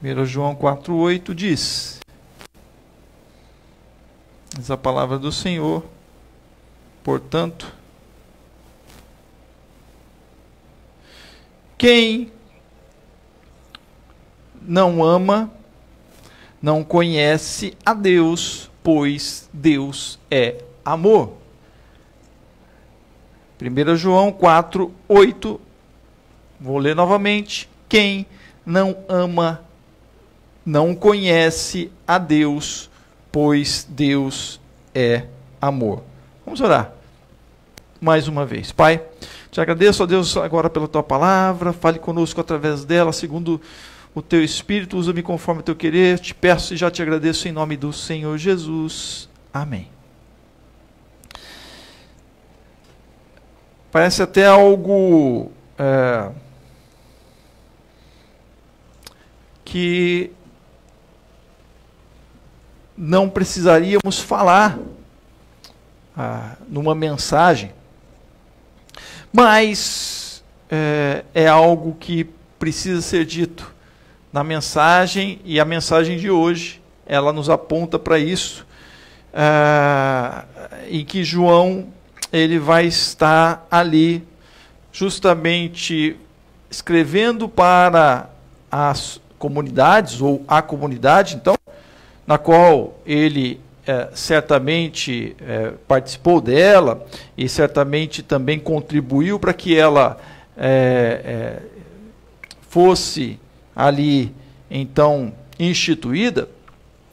1 João 4,8 diz a palavra do Senhor: portanto, quem não ama, não conhece a Deus, pois Deus é amor. 1 João 4,8, vou ler novamente: quem não ama, não conhece a Deus, pois Deus é amor. Vamos orar mais uma vez. Pai, te agradeço, ó Deus, agora pela tua palavra. Fale conosco através dela, segundo o teu Espírito. Usa-me conforme o teu querer. Te peço e já te agradeço em nome do Senhor Jesus. Amém. Parece até algo que não precisaríamos falar numa mensagem, mas é algo que precisa ser dito na mensagem, e a mensagem de hoje, ela nos aponta para isso, em que João, ele vai estar ali, justamente escrevendo para as comunidades, ou a comunidade, então, na qual ele certamente participou dela, e certamente também contribuiu para que ela fosse ali, então, instituída,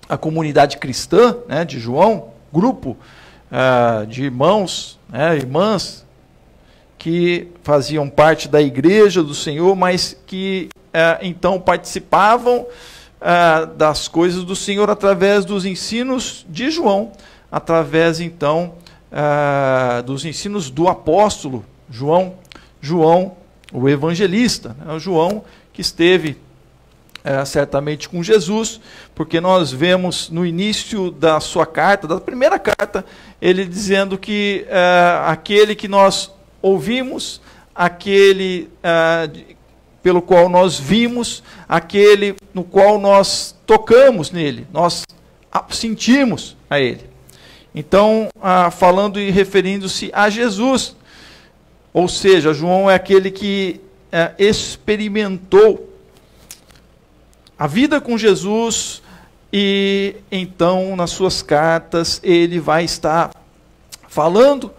a comunidade cristã, né, de João, grupo de irmãos, irmãs, que faziam parte da igreja do Senhor, mas que então participavam das coisas do Senhor através dos ensinos de João, através então dos ensinos do apóstolo João, o evangelista, né? O João que esteve certamente com Jesus, porque nós vemos no início da sua carta, da primeira carta, ele dizendo que aquele que nós ouvimos, aquele pelo qual nós vimos, aquele no qual nós tocamos nele, nós sentimos a ele. Então, falando e referindo-se a Jesus, ou seja, João é aquele que experimentou a vida com Jesus, e então nas suas cartas ele vai estar falando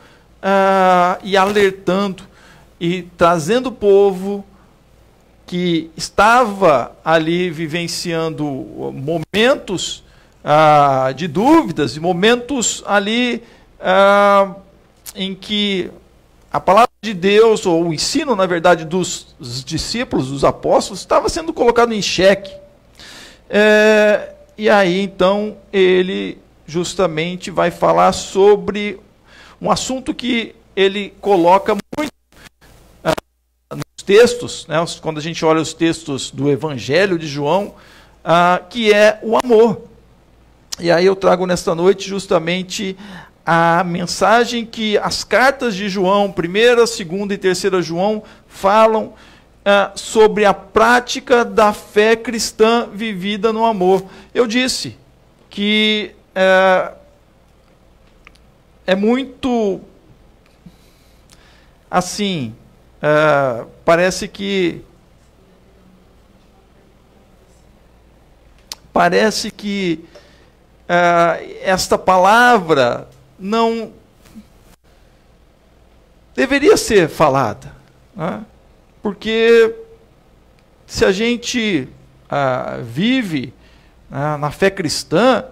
e alertando e trazendo o povo que estava ali vivenciando momentos de dúvidas, e momentos ali em que a palavra de Deus, ou o ensino, na verdade, dos discípulos, dos apóstolos, estava sendo colocado em xeque. E aí, então, ele justamente vai falar sobre um assunto que ele coloca muito nos textos, né, quando a gente olha os textos do Evangelho de João, que é o amor. E aí eu trago nesta noite justamente a mensagem que as cartas de João, 1ª, 2ª e 3ª João, falam sobre a prática da fé cristã vivida no amor. Eu disse que é muito assim, parece que esta palavra não deveria ser falada, né? Porque se a gente vive na fé cristã,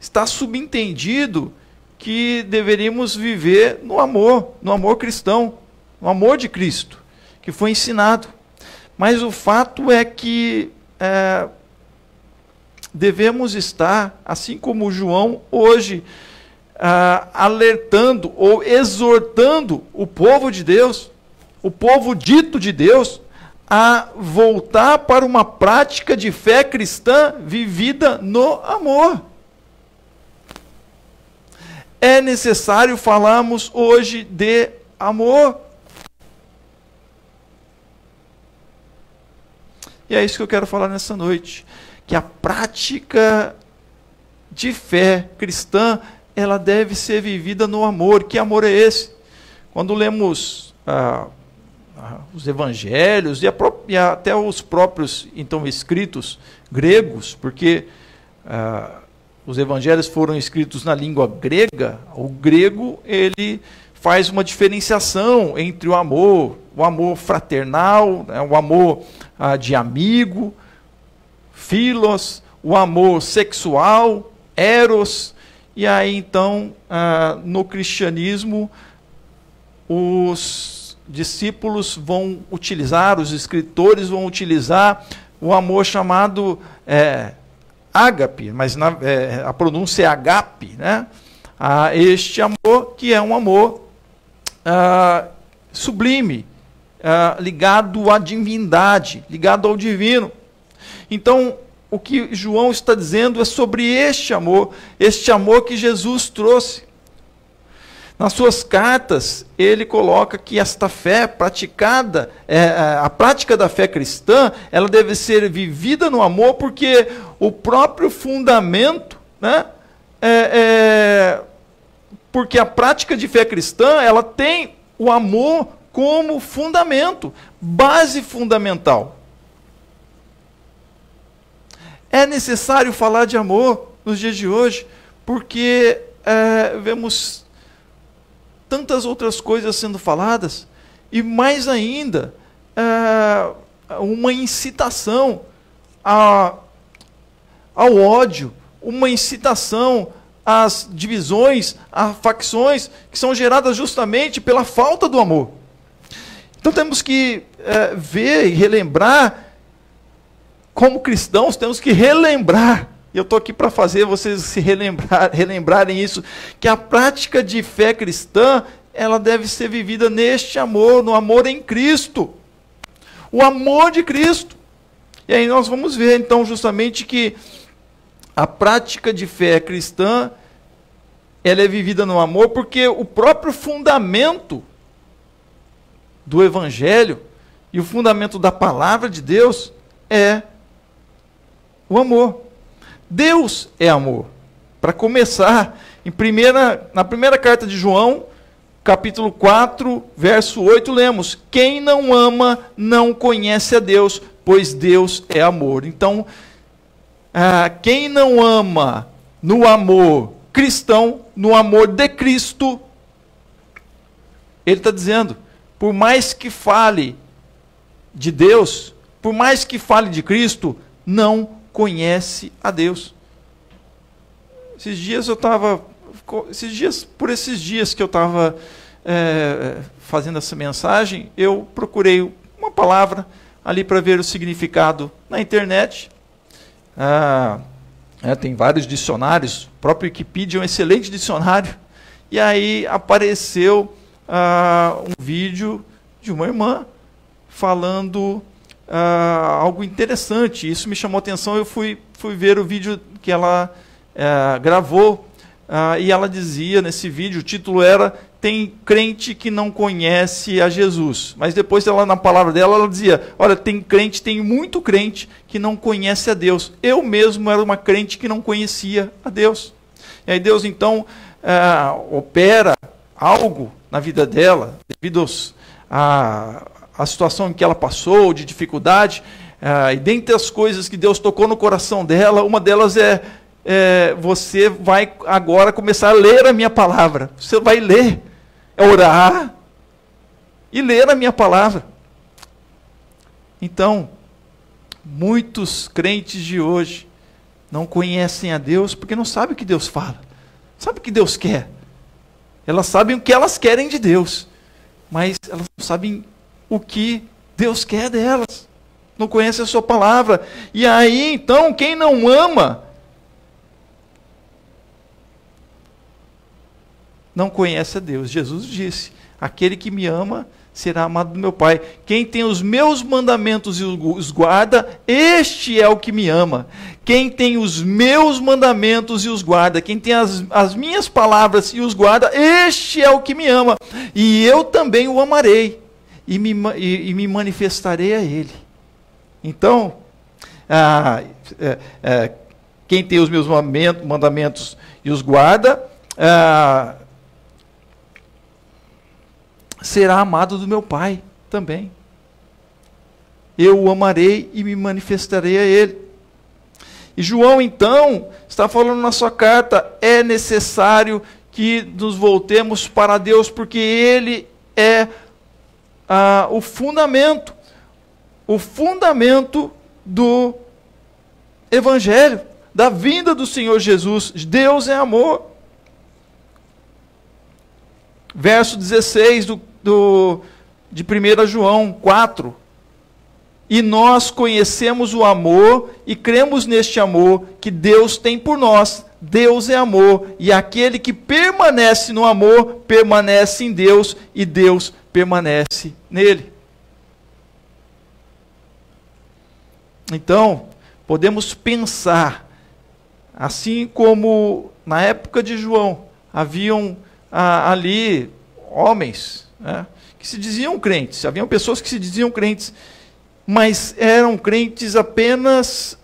está subentendido que deveríamos viver no amor cristão, no amor de Cristo, que foi ensinado. Mas o fato é que devemos estar, assim como João, hoje, alertando ou exortando o povo de Deus, o povo dito de Deus, a voltar para uma prática de fé cristã vivida no amor. É necessário falarmos hoje de amor. E é isso que eu quero falar nessa noite, que a prática de fé cristã, ela deve ser vivida no amor. Que amor é esse? Quando lemos os evangelhos e até os próprios então escritos gregos, porque os evangelhos foram escritos na língua grega, o grego ele faz uma diferenciação entre o amor fraternal, né, o amor de amigo, philos, o amor sexual, eros, e aí então no cristianismo os discípulos vão utilizar, os escritores vão utilizar o amor chamado ágape, mas a pronúncia é agape, né? Este amor que é um amor sublime, ligado à divindade, ligado ao divino. Então, o que João está dizendo é sobre este amor que Jesus trouxe. Nas suas cartas, ele coloca que esta fé praticada, a prática da fé cristã, ela deve ser vivida no amor, porque o próprio fundamento, né, porque a prática de fé cristã, ela tem o amor como fundamento, base fundamental. É necessário falar de amor nos dias de hoje, porque vemos tantas outras coisas sendo faladas, e mais ainda, uma incitação ao ódio, uma incitação às divisões, a facções, que são geradas justamente pela falta do amor. Então temos que ver e relembrar, como cristãos, temos que relembrar, e eu estou aqui para fazer vocês se relembrarem isso, que a prática de fé cristã, ela deve ser vivida neste amor, no amor em Cristo. O amor de Cristo. E aí nós vamos ver, então, justamente que a prática de fé cristã, ela é vivida no amor, porque o próprio fundamento do Evangelho e o fundamento da palavra de Deus é o amor. Deus é amor. Para começar, na primeira carta de João, capítulo 4, verso 8, lemos: quem não ama não conhece a Deus, pois Deus é amor. Então, quem não ama no amor cristão, no amor de Cristo, ele está dizendo, por mais que fale de Deus, por mais que fale de Cristo, não conhece a Deus. Por esses dias que eu estava fazendo essa mensagem, eu procurei uma palavra ali para ver o significado na internet. Tem vários dicionários, o próprio Wikipedia é um excelente dicionário, e aí apareceu um vídeo de uma irmã falando algo interessante. Isso me chamou a atenção. Eu fui ver o vídeo que ela gravou, e ela dizia nesse vídeo, o título era "Tem crente que não conhece a Jesus", mas depois na palavra dela, ela dizia: olha, tem muito crente que não conhece a Deus. Eu mesmo era uma crente que não conhecia a Deus. E aí Deus então opera algo na vida dela, devido a situação em que ela passou, de dificuldade, e dentre as coisas que Deus tocou no coração dela, uma delas você vai agora começar a ler a minha palavra. Você vai ler, orar e ler a minha palavra. Então, muitos crentes de hoje não conhecem a Deus porque não sabem o que Deus fala, sabe o que Deus quer. Elas sabem o que elas querem de Deus, mas elas não sabem o que Deus quer delas. Não conhece a sua palavra. E aí, então, quem não ama não conhece a Deus. Jesus disse: aquele que me ama será amado do meu Pai. Quem tem os meus mandamentos e os guarda, este é o que me ama. Quem tem os meus mandamentos e os guarda, quem tem as minhas palavras e os guarda, este é o que me ama. E eu também o amarei e me manifestarei a ele. Então, quem tem os meus mandamentos e os guarda, será amado do meu Pai também. Eu o amarei e me manifestarei a ele. E João, então, está falando na sua carta, é necessário que nos voltemos para Deus, porque Ele é o fundamento do Evangelho, da vinda do Senhor Jesus. Deus é amor. Verso 16 de 1 João 4. E nós conhecemos o amor e cremos neste amor que Deus tem por nós. Deus é amor, e aquele que permanece no amor, permanece em Deus, e Deus permanece nele. Então, podemos pensar, assim como na época de João, haviam ali homens, né, que se diziam crentes, haviam pessoas que se diziam crentes, mas eram crentes apenas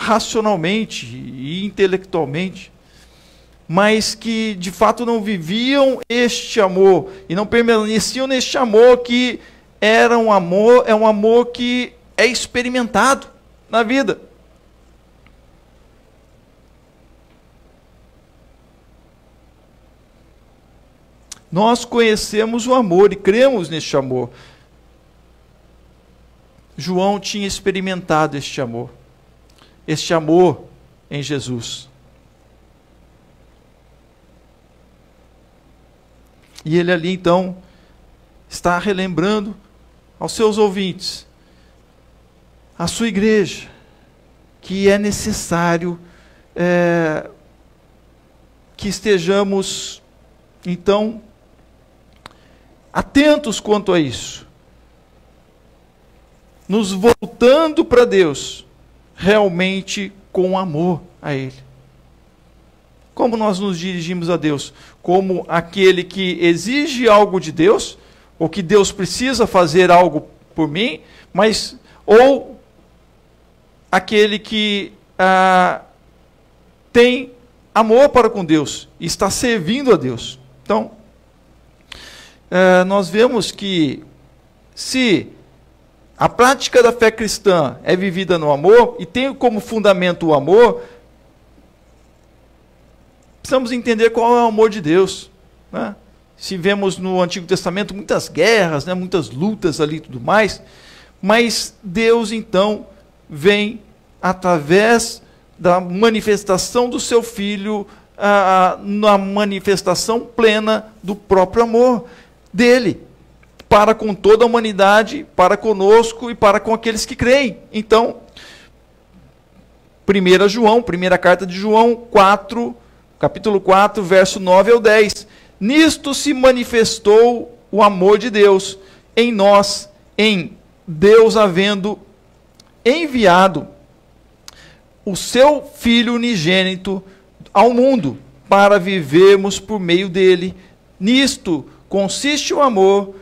racionalmente e intelectualmente, mas que de fato não viviam este amor e não permaneciam neste amor, que era um amor que é experimentado na vida. Nós conhecemos o amor e cremos neste amor. João tinha experimentado este amor em Jesus. E ele ali então está relembrando aos seus ouvintes, à sua igreja, que é necessário que estejamos então atentos quanto a isso, nos voltando para Deus, realmente com amor a Ele. Como nós nos dirigimos a Deus? Como aquele que exige algo de Deus, ou que Deus precisa fazer algo por mim, ou aquele que tem amor para com Deus, e está servindo a Deus. Então, nós vemos que se a prática da fé cristã é vivida no amor, e tem como fundamento o amor, precisamos entender qual é o amor de Deus, né? Se vemos no Antigo Testamento muitas guerras, né, muitas lutas ali e tudo mais, mas Deus então vem através da manifestação do seu Filho, na manifestação plena do próprio amor dele, para com toda a humanidade, para conosco e para com aqueles que creem. Então, primeira carta de João 4, capítulo 4, verso 9 ao 10. Nisto se manifestou o amor de Deus em nós, em Deus havendo enviado o seu Filho unigênito ao mundo, para vivermos por meio dele. Nisto consiste o amor,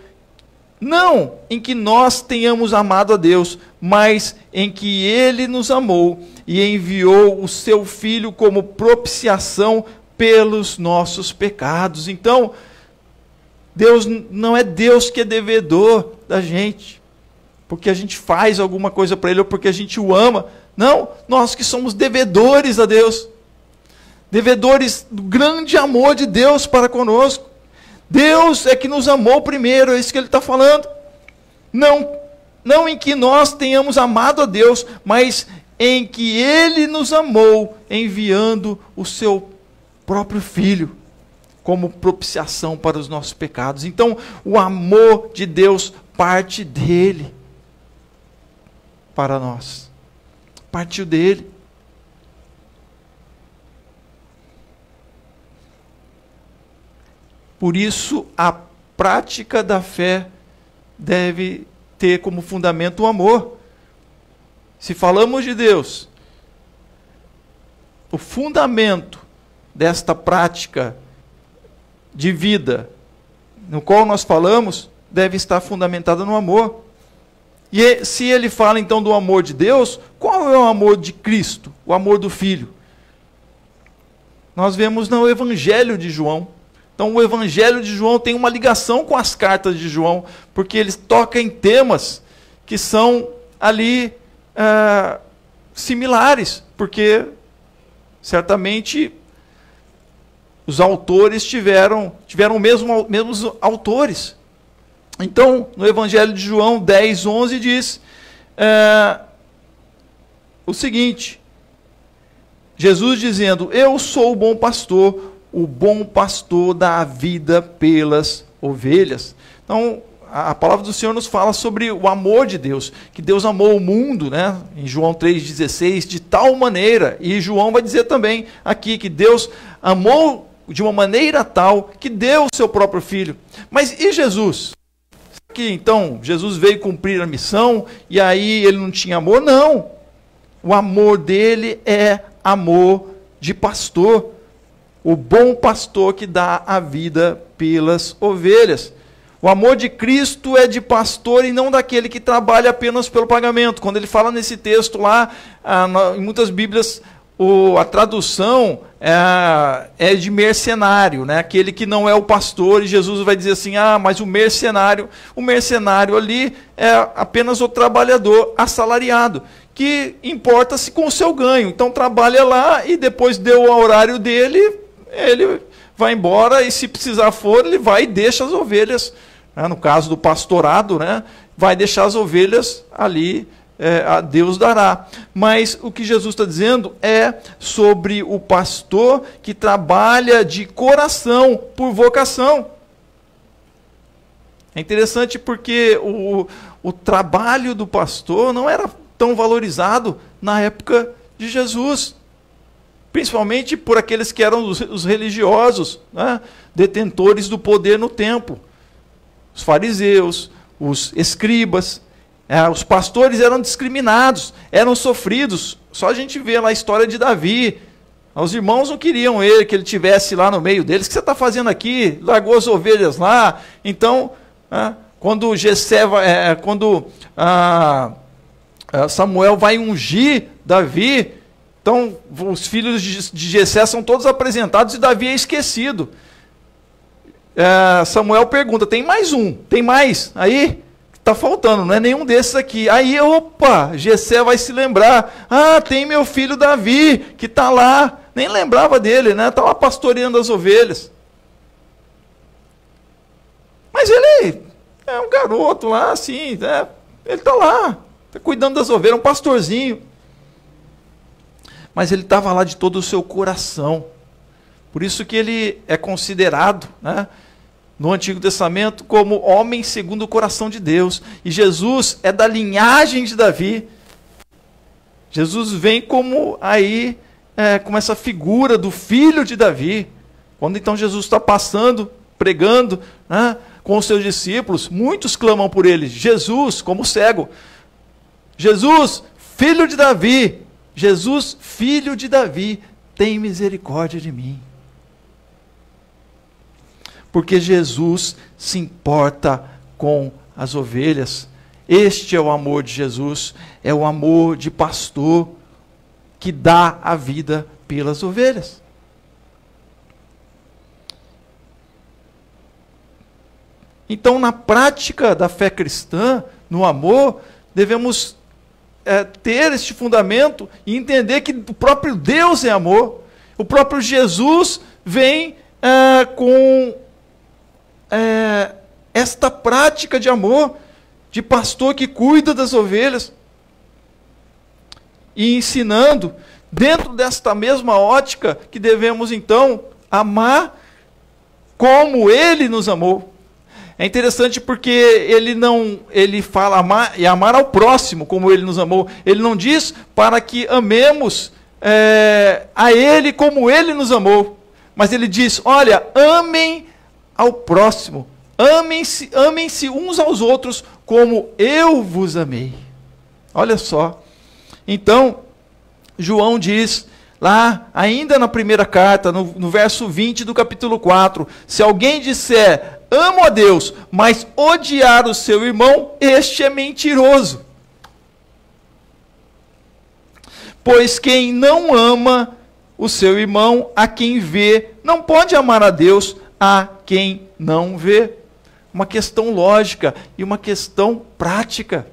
não em que nós tenhamos amado a Deus, mas em que Ele nos amou e enviou o seu Filho como propiciação pelos nossos pecados. Então, Deus não é Deus que é devedor da gente, porque a gente faz alguma coisa para Ele ou porque a gente o ama. Não, nós que somos devedores a Deus, devedores do grande amor de Deus para conosco. Deus é que nos amou primeiro, é isso que ele está falando. Não em que nós tenhamos amado a Deus, mas em que Ele nos amou, enviando o seu próprio Filho como propiciação para os nossos pecados. Então, o amor de Deus parte dele para nós. Partiu dele. Por isso, a prática da fé deve ter como fundamento o amor. Se falamos de Deus, o fundamento desta prática de vida, no qual nós falamos, deve estar fundamentada no amor. E se ele fala então do amor de Deus, qual é o amor de Cristo? O amor do Filho. Nós vemos no Evangelho de João. Então o Evangelho de João tem uma ligação com as cartas de João, porque eles tocam em temas que são ali similares, porque certamente os autores tiveram mesmos autores. Então, no Evangelho de João 10, 11 diz o seguinte: Jesus dizendo, eu sou o bom pastor dá a vida pelas ovelhas. Então, a palavra do Senhor nos fala sobre o amor de Deus, que Deus amou o mundo, né? Em João 3,16, de tal maneira, e João vai dizer também aqui, que Deus amou de uma maneira tal, que deu o seu próprio Filho. Mas e Jesus? Que então Jesus veio cumprir a missão e aí ele não tinha amor? Não. O amor dele é amor de pastor. O bom pastor que dá a vida pelas ovelhas. O amor de Cristo é de pastor e não daquele que trabalha apenas pelo pagamento. Quando ele fala nesse texto lá, em muitas Bíblias, a tradução é de mercenário, né? Aquele que não é o pastor, e Jesus vai dizer assim, mas o mercenário ali é apenas o trabalhador assalariado, que importa-se com o seu ganho. Então trabalha lá e depois deu o horário dele, ele vai embora e se precisar for, ele vai e deixa as ovelhas, né? No caso do pastorado, né? Vai deixar as ovelhas ali, a Deus dará. Mas o que Jesus está dizendo é sobre o pastor que trabalha de coração, por vocação. É interessante porque o trabalho do pastor não era tão valorizado na época de Jesus. Principalmente por aqueles que eram os religiosos, né? Detentores do poder no templo. Os fariseus, os escribas. Os pastores eram discriminados, eram sofridos. Só a gente vê lá a história de Davi. Os irmãos não queriam que ele estivesse lá no meio deles. O que você está fazendo aqui? Largou as ovelhas lá. Então, quando Samuel vai ungir Davi, então os filhos de Jessé são todos apresentados e Davi é esquecido. Samuel pergunta, tem mais um? Tem mais? Aí... está faltando, não é nenhum desses aqui. Aí, Jessé vai se lembrar. Tem meu filho Davi, que está lá. Nem lembrava dele, né? Está lá pastoreando as ovelhas. Mas ele é um garoto lá, assim, né? Ele está lá, está cuidando das ovelhas, um pastorzinho. Mas ele estava lá de todo o seu coração. Por isso que ele é considerado, né, no Antigo Testamento, como homem segundo o coração de Deus. E Jesus é da linhagem de Davi. Jesus vem como essa figura do filho de Davi. Quando então Jesus está passando, pregando, né, com os seus discípulos, muitos clamam por ele. Jesus, como cego. Jesus, filho de Davi. Jesus, filho de Davi, tem misericórdia de mim. Porque Jesus se importa com as ovelhas. Este é o amor de Jesus, é o amor de pastor que dá a vida pelas ovelhas. Então, na prática da fé cristã, no amor, devemos ter este fundamento e entender que o próprio Deus é amor. O próprio Jesus vem com esta prática de amor, de pastor que cuida das ovelhas, e ensinando, dentro desta mesma ótica, que devemos então amar como Ele nos amou. É interessante porque ele fala amar ao próximo como Ele nos amou. Ele não diz para que amemos a Ele como Ele nos amou, mas Ele diz, olha, amem ao próximo, amem-se uns aos outros como eu vos amei. Olha só. Então, João diz, lá, ainda na primeira carta, no verso 20 do capítulo 4, se alguém disser, amo a Deus, mas odiar o seu irmão, este é mentiroso. Pois quem não ama o seu irmão, a quem vê, não pode amar a Deus, a quem não vê. Uma questão lógica e uma questão prática.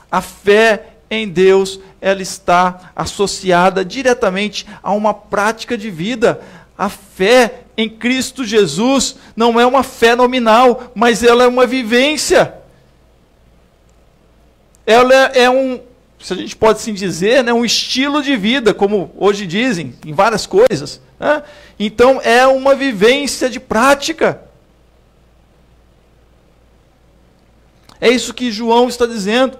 A fé em Deus, ela está associada diretamente a uma prática de vida. A fé em Cristo Jesus não é uma fé nominal, mas ela é uma vivência. Ela é se a gente pode assim dizer, né, um estilo de vida, como hoje dizem, em várias coisas. Né? Então, é uma vivência de prática. É isso que João está dizendo,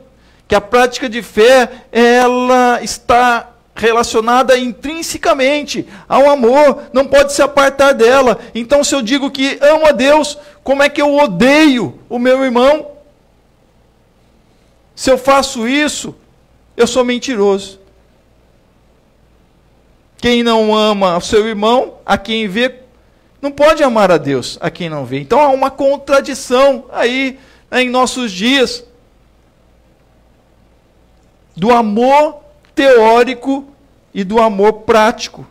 que a prática de fé, ela está relacionada intrinsecamente ao amor, não pode se apartar dela. Então, se eu digo que amo a Deus, como é que eu odeio o meu irmão? Se eu faço isso, eu sou mentiroso. Quem não ama o seu irmão, a quem vê, não pode amar a Deus, a quem não vê. Então há uma contradição aí, né, em nossos dias, do amor teórico e do amor prático,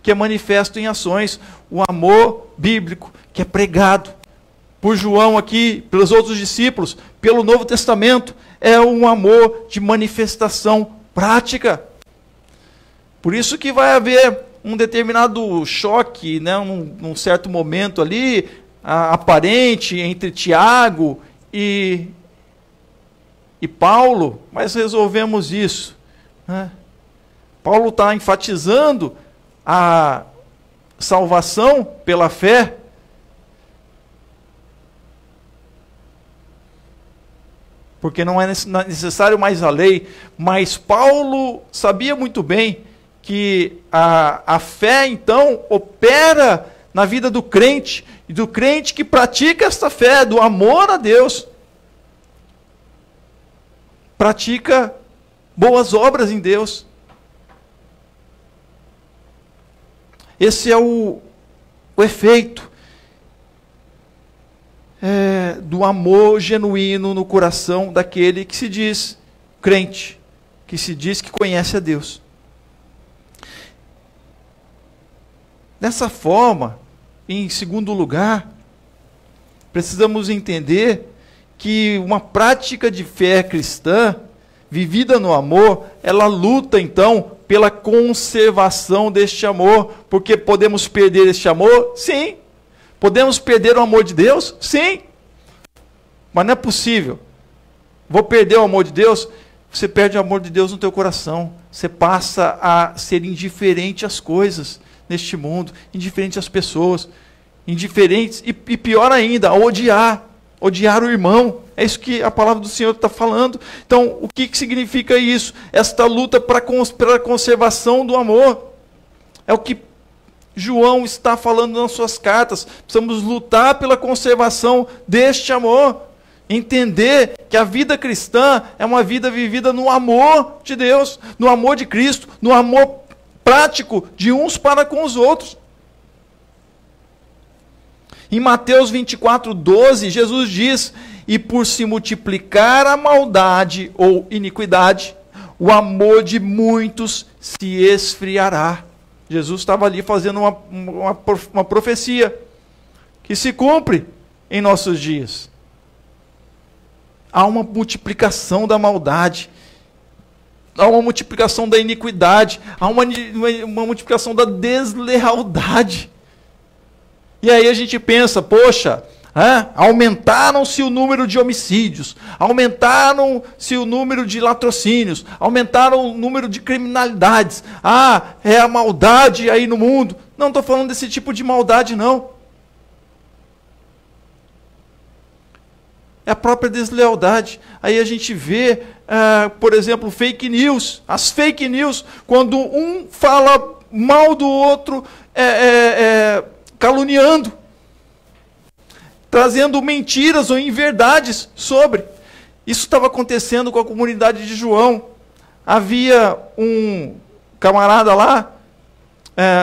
que é manifesto em ações. O amor bíblico, que é pregado por João aqui, pelos outros discípulos, pelo Novo Testamento, é um amor de manifestação prática. Por isso que vai haver um determinado choque, né, num certo momento ali, aparente, entre Tiago e Paulo, mas resolvemos isso. Né? Paulo está enfatizando a salvação pela fé, porque não é necessário mais a lei, mas Paulo sabia muito bem que a fé, então, opera na vida do crente, e do crente que pratica esta fé, do amor a Deus, pratica boas obras em Deus. Esse é o efeito do amor genuíno no coração daquele que se diz crente, que se diz que conhece a Deus. Dessa forma, em segundo lugar, precisamos entender que uma prática de fé cristã, vivida no amor, ela luta então pela conservação deste amor, porque podemos perder este amor? Sim. Podemos perder o amor de Deus? Sim. Mas não é possível. Vou perder o amor de Deus? Você perde o amor de Deus no teu coração. Você passa a ser indiferente às coisas neste mundo, indiferente às pessoas, indiferentes, e pior ainda, a odiar o irmão. É isso que a palavra do Senhor está falando. Então, o que significa isso? Esta luta pela conservação do amor. É o que João está falando nas suas cartas. Precisamos lutar pela conservação deste amor. Entender que a vida cristã é uma vida vivida no amor de Deus, no amor de Cristo, no amor prático de uns para com os outros. Em Mateus 24:12, Jesus diz: e por se multiplicar a maldade ou iniquidade, o amor de muitos se esfriará. Jesus estava ali fazendo uma profecia que se cumpre em nossos dias. Há uma multiplicação da maldade, há uma multiplicação da iniquidade, há uma multiplicação da deslealdade. E aí a gente pensa, poxa, aumentaram-se o número de homicídios, aumentaram-se o número de latrocínios, aumentaram o número de criminalidades. É a maldade aí no mundo. Não estou falando desse tipo de maldade, não. É a própria deslealdade. Aí a gente vê, por exemplo, fake news. As fake news, quando um fala mal do outro, caluniando, trazendo mentiras ou inverdades sobre. Isso estava acontecendo com a comunidade de João. Havia um camarada lá,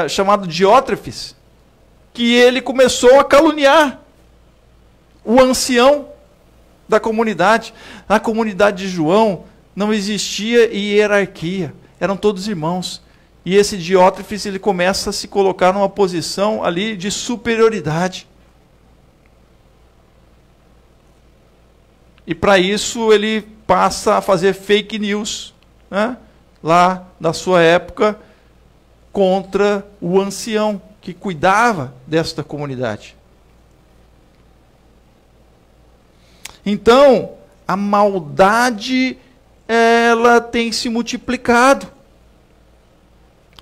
chamado Diótrefes, que ele começou a caluniar o ancião da comunidade. Na comunidade de João não existia hierarquia, eram todos irmãos. E esse Diótrefes, ele começa a se colocar numa posição ali de superioridade. E para isso ele passa a fazer fake news, né, lá na sua época, contra o ancião que cuidava desta comunidade. Então, a maldade, ela tem se multiplicado.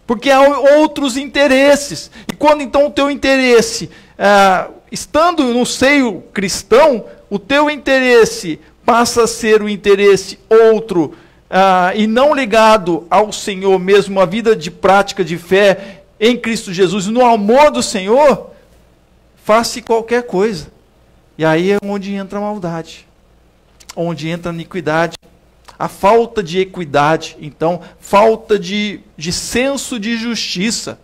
Porque há outros interesses. E quando então o teu interesse, estando no seio cristão, o teu interesse passa a ser o interesse outro, e não ligado ao Senhor mesmo, a vida de prática de fé em Cristo Jesus, no amor do Senhor, faça qualquer coisa. E aí é onde entra a maldade, onde entra a iniquidade, a falta de equidade, então, falta de senso de justiça.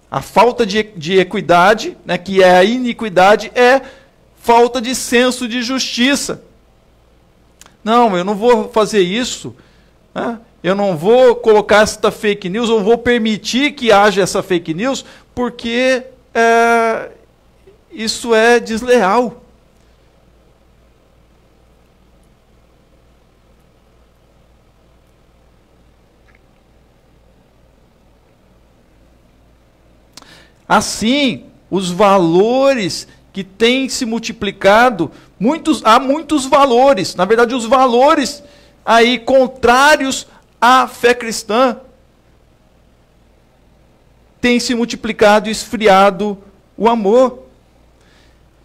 A falta de equidade, né, que é a iniquidade, é falta de senso de justiça. Não, eu não vou fazer isso, né? Eu não vou colocar esta fake news, ou vou permitir que haja essa fake news, porque isso é desleal. Assim, os valores que têm se multiplicado, há muitos valores, na verdade os valores aí contrários à fé cristã têm se multiplicado e esfriado o amor.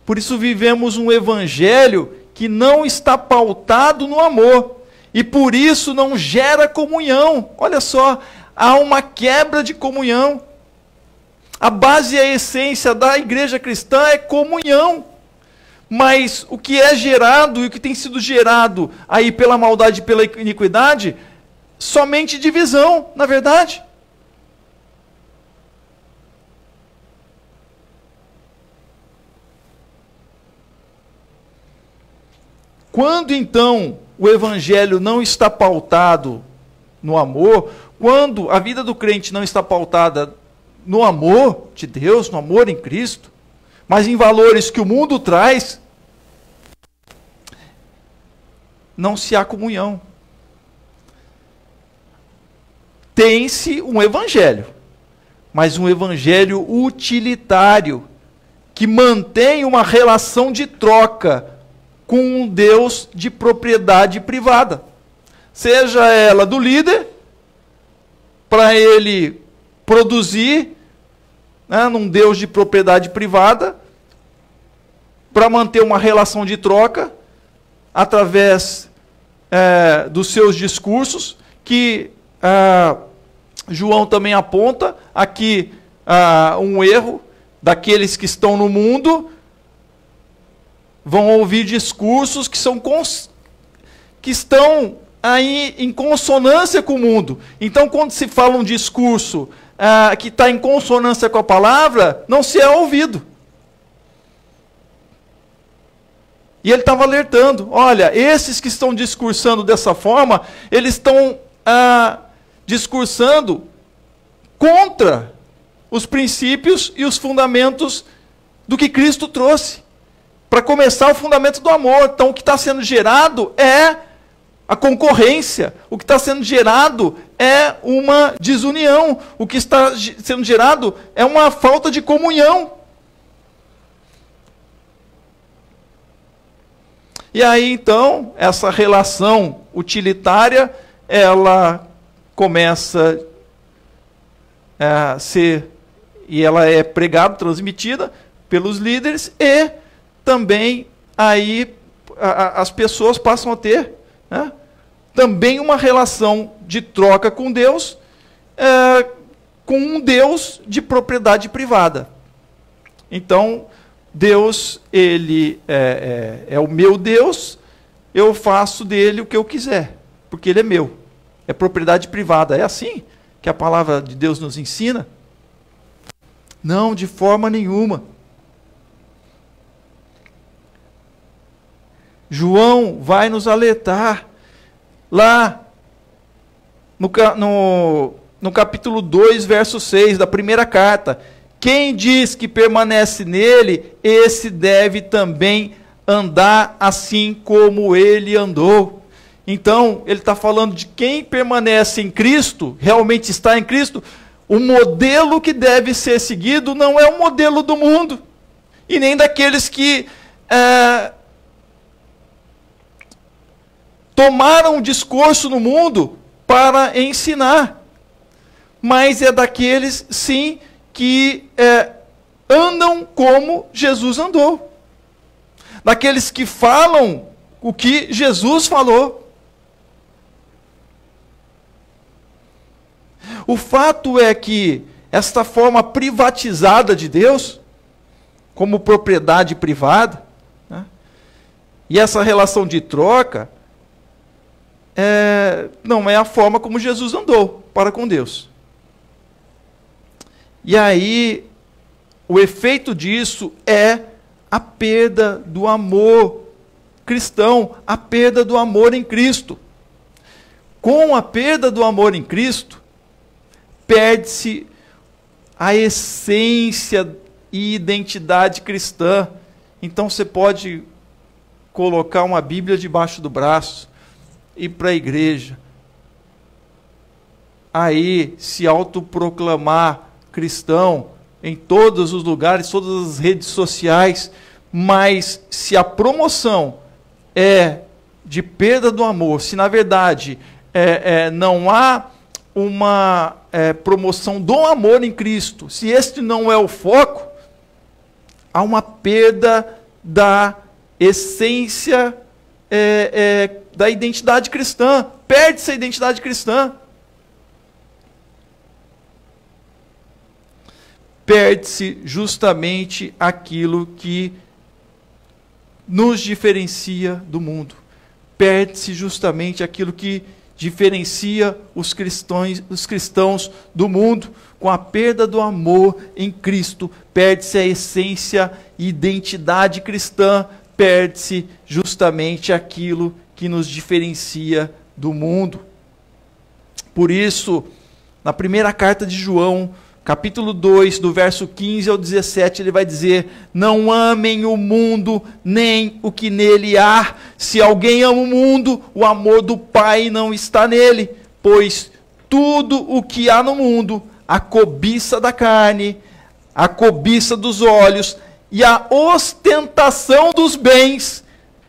Por isso vivemos um evangelho que não está pautado no amor, e por isso não gera comunhão. Olha só, há uma quebra de comunhão. A base e a essência da igreja cristã é comunhão. Mas o que é gerado e o que tem sido gerado aí pela maldade e pela iniquidade, somente divisão, na verdade. Quando então o evangelho não está pautado no amor, quando a vida do crente não está pautada no amor de Deus, no amor em Cristo, mas em valores que o mundo traz, não se há comunhão. Tem-se um evangelho, mas um evangelho utilitário, que mantém uma relação de troca com um Deus de propriedade privada. Seja ela do líder, para ele produzir, né, num Deus de propriedade privada, para manter uma relação de troca, através dos seus discursos, que João também aponta aqui um erro daqueles que estão no mundo, vão ouvir discursos que estão aí em consonância com o mundo. Então, quando se fala um discurso que está em consonância com a palavra, não se é ouvido. E ele estava alertando, olha, esses que estão discursando dessa forma, eles estão discursando contra os princípios e os fundamentos do que Cristo trouxe. Para começar, o fundamento do amor. Então, o que está sendo gerado é a concorrência. O que está sendo gerado é uma desunião. O que está sendo gerado é uma falta de comunhão. E aí, então, essa relação utilitária, ela começa a ser, e ela é pregada, transmitida pelos líderes, e também aí as pessoas passam a ter, né, também uma relação de troca com Deus, com um Deus de propriedade privada. Então, Deus, ele é o meu Deus, eu faço dele o que eu quiser, porque ele é meu. É propriedade privada. É assim que a palavra de Deus nos ensina? Não, de forma nenhuma. João vai nos alertar lá no capítulo 2, verso 6 da primeira carta. Quem diz que permanece nele, esse deve também andar assim como ele andou. Então, ele está falando de quem permanece em Cristo, realmente está em Cristo. O modelo que deve ser seguido não é o modelo do mundo, e nem daqueles que tomaram um discurso no mundo para ensinar, mas é daqueles, sim, que andam como Jesus andou, daqueles que falam o que Jesus falou. O fato é que esta forma privatizada de Deus, como propriedade privada, né, e essa relação de troca, não é a forma como Jesus andou para com Deus. E aí, o efeito disso é a perda do amor cristão, a perda do amor em Cristo. Com a perda do amor em Cristo, perde-se a essência e identidade cristã. Então você pode colocar uma Bíblia debaixo do braço, ir para a igreja, aí se autoproclamar cristão em todos os lugares, todas as redes sociais, mas se a promoção é de perda do amor, se na verdade não há uma promoção do amor em Cristo, se este não é o foco, há uma perda da essência da identidade cristã. Perde-se a identidade cristã. Perde-se justamente aquilo que nos diferencia do mundo. Perde-se justamente aquilo que diferencia os cristãos do mundo. Com a perda do amor em Cristo, perde-se a essência e identidade cristã, perde-se justamente aquilo que nos diferencia do mundo. Por isso, na primeira carta de João, capítulo 2, do verso 15 ao 17, ele vai dizer: não amem o mundo, nem o que nele há. Se alguém ama o mundo, o amor do Pai não está nele. Pois tudo o que há no mundo, a cobiça da carne, a cobiça dos olhos e a ostentação dos bens,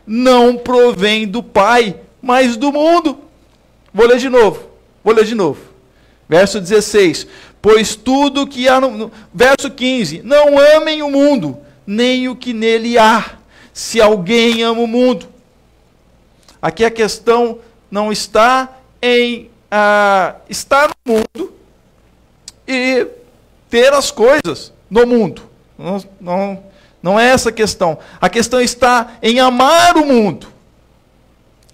não provém do Pai, mas do mundo. Vou ler de novo. Verso 16. Pois tudo que há no... Verso 15. Não amem o mundo, nem o que nele há. Se alguém ama o mundo. Aqui a questão não está em estar no mundo e ter as coisas no mundo. Não é essa a questão. A questão está em amar o mundo.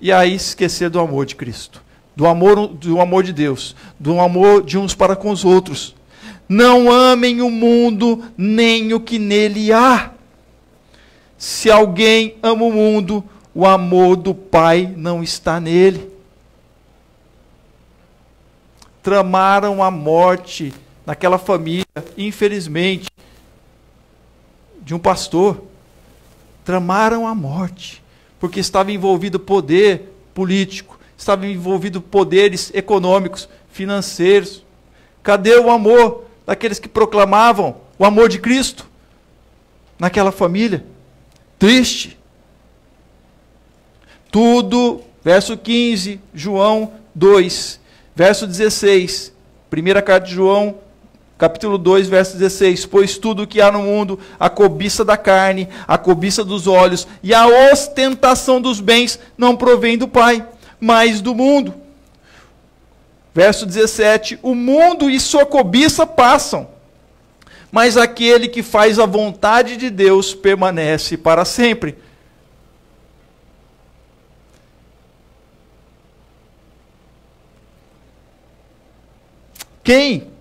E aí esquecer do amor de Cristo. Do amor de Deus, do amor de uns para com os outros. Não amem o mundo, nem o que nele há. Se alguém ama o mundo, o amor do Pai não está nele. Tramaram a morte naquela família, infelizmente, de um pastor. Tramaram a morte, porque estava envolvido poder político, estavam envolvidos poderes econômicos, financeiros. Cadê o amor daqueles que proclamavam o amor de Cristo naquela família? Triste. Tudo, verso 15, João 2, verso 16, primeira carta de João, capítulo 2, verso 16. Pois tudo o que há no mundo, a cobiça da carne, a cobiça dos olhos e a ostentação dos bens, não provém do Pai, mas do mundo. Verso 17. O mundo e sua cobiça passam, mas aquele que faz a vontade de Deus permanece para sempre. Quem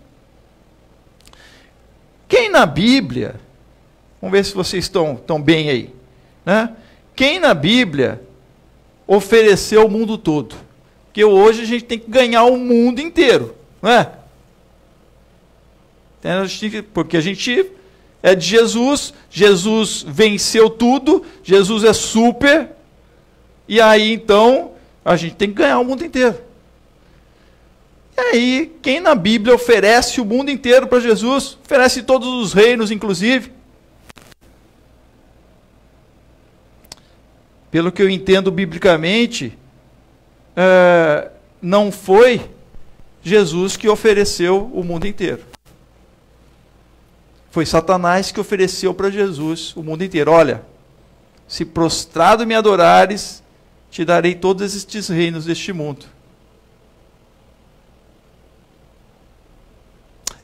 na Bíblia, vamos ver se vocês estão bem aí, né? Quem na Bíblia ofereceu o mundo todo. Porque hoje a gente tem que ganhar o mundo inteiro, não é? Porque a gente é de Jesus, Jesus venceu tudo, Jesus é super, e aí então a gente tem que ganhar o mundo inteiro. E aí, quem na Bíblia oferece o mundo inteiro para Jesus? Oferece todos os reinos, inclusive. Pelo que eu entendo biblicamente, não foi Jesus que ofereceu o mundo inteiro. Foi Satanás que ofereceu para Jesus o mundo inteiro. Olha, se prostrado me adorares, te darei todos estes reinos deste mundo.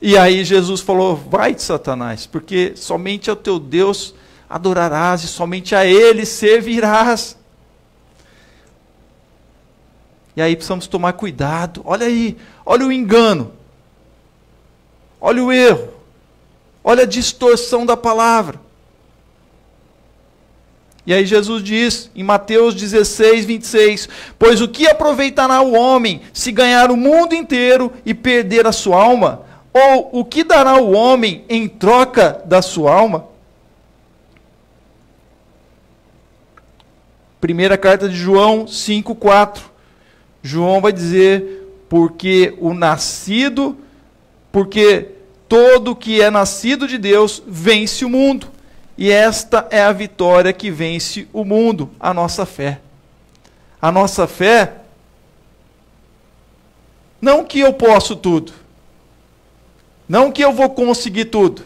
E aí Jesus falou, vai de Satanás, porque somente ao teu Deus adorarás e somente a Ele servirás. E aí precisamos tomar cuidado. Olha aí, olha o engano. Olha o erro. Olha a distorção da palavra. E aí Jesus diz, em Mateus 16, 26, pois o que aproveitará o homem se ganhar o mundo inteiro e perder a sua alma? Ou o que dará o homem em troca da sua alma? Primeira carta de João 5,4. João vai dizer, porque todo que é nascido de Deus vence o mundo. E esta é a vitória que vence o mundo, a nossa fé. A nossa fé, não que eu posso tudo, não que eu vou conseguir tudo,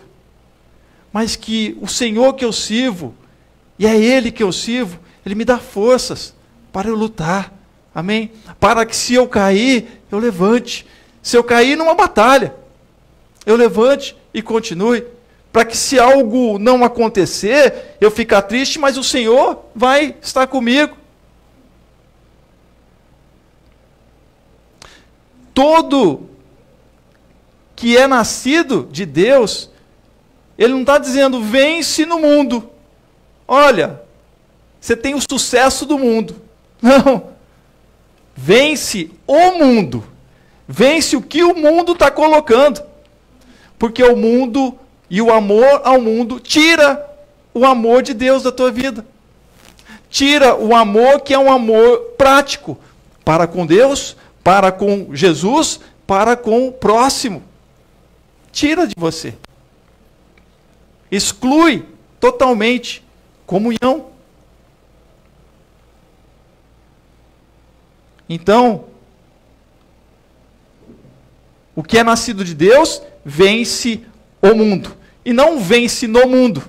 mas que o Senhor que eu sirvo, e é Ele que eu sirvo, Ele me dá forças para eu lutar. Amém? Para que se eu cair, eu levante. Se eu cair numa batalha, eu levante e continue. Para que se algo não acontecer, eu ficar triste, mas o Senhor vai estar comigo. Todo que é nascido de Deus, Ele não está dizendo, vence no mundo. Olha, você tem o sucesso do mundo. Não. Vence o mundo. Vence o que o mundo está colocando. Porque o mundo e o amor ao mundo tira o amor de Deus da tua vida. Tira o amor que é um amor prático. Para com Deus, para com Jesus, para com o próximo. Tira de você. Exclui totalmente comunhão. Então, o que é nascido de Deus vence o mundo. E não vence no mundo.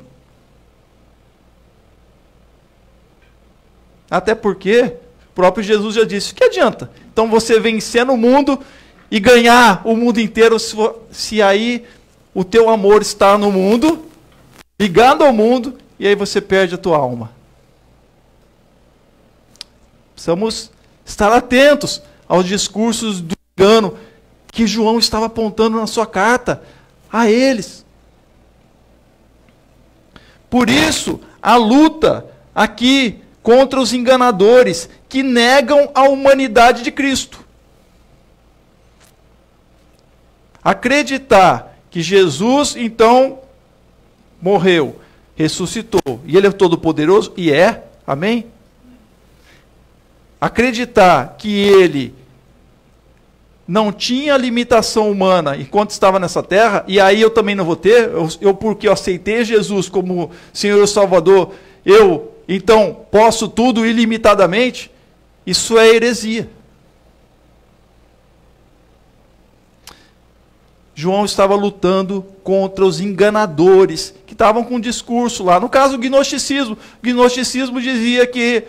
Até porque o próprio Jesus já disse, o que adianta? Então você vencer no mundo e ganhar o mundo inteiro, se aí o teu amor está no mundo, ligado ao mundo, e aí você perde a tua alma. Precisamos estar atentos aos discursos do engano que João estava apontando na sua carta a eles. Por isso, a luta aqui contra os enganadores que negam a humanidade de Cristo. Acreditar que Jesus, então, morreu, ressuscitou, e Ele é todo-poderoso, e é, amém? Acreditar que Ele não tinha limitação humana enquanto estava nessa terra, e aí eu também não vou ter, porque eu aceitei Jesus como Senhor e Salvador, eu, então, posso tudo ilimitadamente, isso é heresia. João estava lutando contra os enganadores, que estavam com um discurso lá, no caso o gnosticismo. O gnosticismo dizia que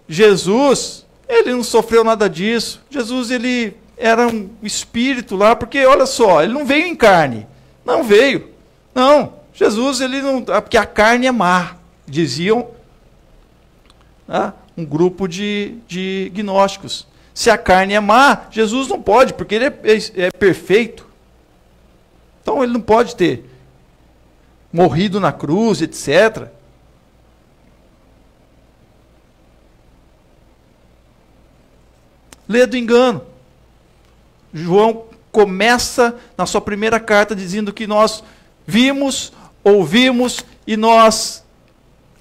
Jesus, ele não sofreu nada disso. Jesus, ele era um espírito lá, porque olha só, ele não veio em carne. Não veio. Não, Jesus, ele não... Porque a carne é má, diziam, tá? Um grupo de gnósticos. Se a carne é má, Jesus não pode, porque ele é perfeito. Então ele não pode ter morrido na cruz, etc. lê do engano. João começa na sua primeira carta dizendo que nós vimos, ouvimos e nós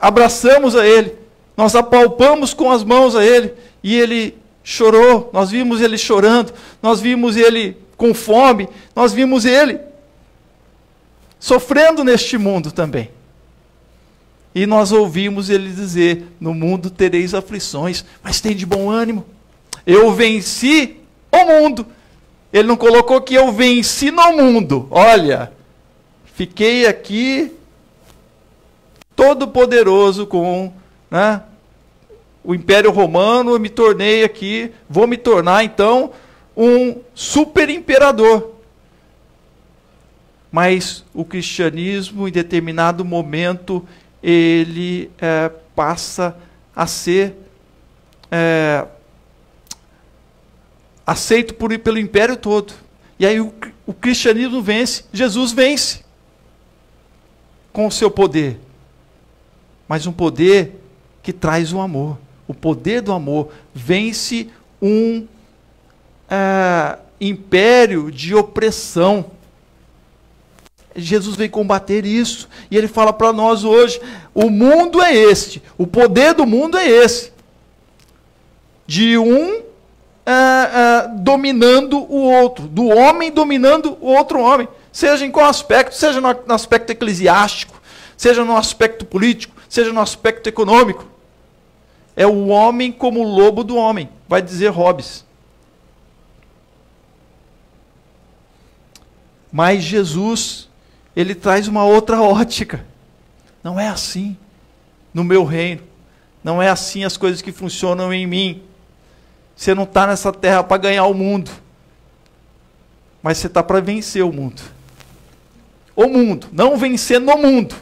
abraçamos a ele, nós apalpamos com as mãos a ele, e ele chorou, nós vimos ele chorando, nós vimos ele com fome, nós vimos ele sofrendo neste mundo também. E nós ouvimos ele dizer: no mundo tereis aflições, mas tem de bom ânimo. Eu venci o mundo. Ele não colocou que eu venci no mundo. Olha, fiquei aqui todo poderoso com, né, o Império Romano, eu me tornei aqui, vou me tornar então um super imperador. Mas o cristianismo, em determinado momento, ele passa a ser aceito pelo império todo. E aí o cristianismo vence, Jesus vence com o seu poder. Mas um poder que traz o amor. O poder do amor vence um império de opressão. Jesus veio combater isso. E ele fala para nós hoje: o mundo é este, o poder do mundo é esse. De um dominando o outro, do homem dominando o outro homem. Seja em qual aspecto, seja no aspecto eclesiástico, seja no aspecto político, seja no aspecto econômico. É o homem como o lobo do homem, vai dizer Hobbes. Mas Jesus, ele traz uma outra ótica. Não é assim no meu reino. Não é assim as coisas que funcionam em mim. Você não está nessa terra para ganhar o mundo. Mas você está para vencer o mundo. O mundo, não vencer no mundo.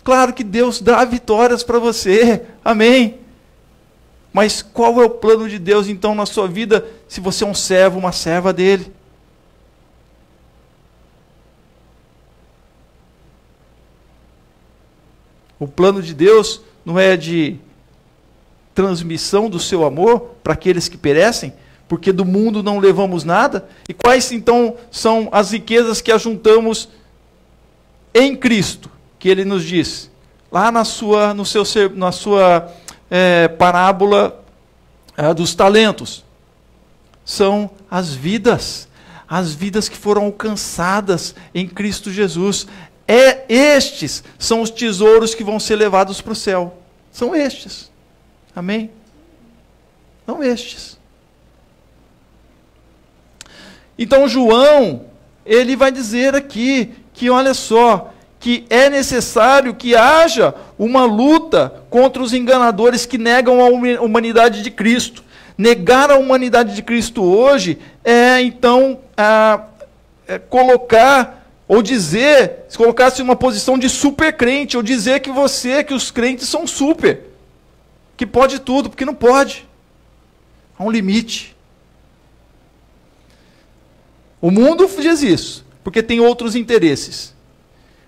Claro que Deus dá vitórias para você. Amém. Mas qual é o plano de Deus então na sua vida, se você é um servo, uma serva dele? O plano de Deus não é de transmissão do seu amor para aqueles que perecem, porque do mundo não levamos nada? E quais então são as riquezas que ajuntamos em Cristo, que ele nos diz? Lá na sua parábola dos talentos. São as vidas que foram alcançadas em Cristo Jesus. Estes são os tesouros que vão ser levados para o céu. São estes. Amém? São estes. Então João, ele vai dizer aqui que, olha só, que é necessário que haja uma luta contra os enganadores que negam a humanidade de Cristo. Negar a humanidade de Cristo hoje então, colocar, ou dizer, se colocasse uma posição de super crente, ou dizer que os crentes são super, que pode tudo, porque não pode. Há um limite. O mundo diz isso, porque tem outros interesses.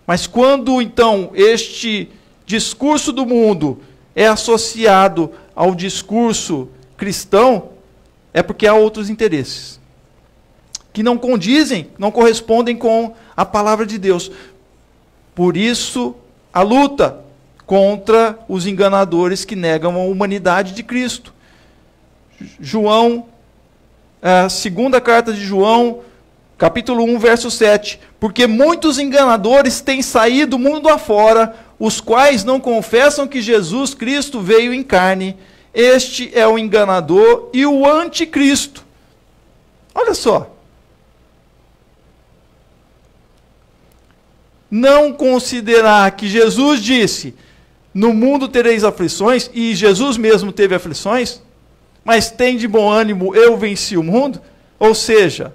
Mas quando, então, este discurso do mundo é associado ao discurso cristão, é porque há outros interesses que não condizem, não correspondem com a palavra de Deus. Por isso, a luta contra os enganadores que negam a humanidade de Cristo. João, a segunda carta de João, capítulo 1, verso 7. Porque muitos enganadores têm saído mundo afora, os quais não confessam que Jesus Cristo veio em carne. Este é o enganador e o anticristo. Olha só. Não considerar que Jesus disse: no mundo tereis aflições, e Jesus mesmo teve aflições, mas tem de bom ânimo, eu venci o mundo. Ou seja,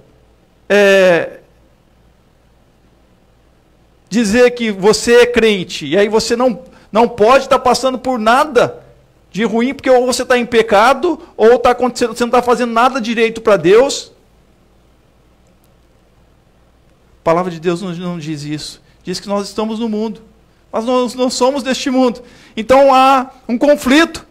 dizer que você é crente, e aí você não pode estar passando por nada de ruim, porque ou você está em pecado, ou está acontecendo, você não está fazendo nada direito para Deus. A palavra de Deus não diz isso. Diz que nós estamos no mundo, mas nós não somos deste mundo. Então há um conflito.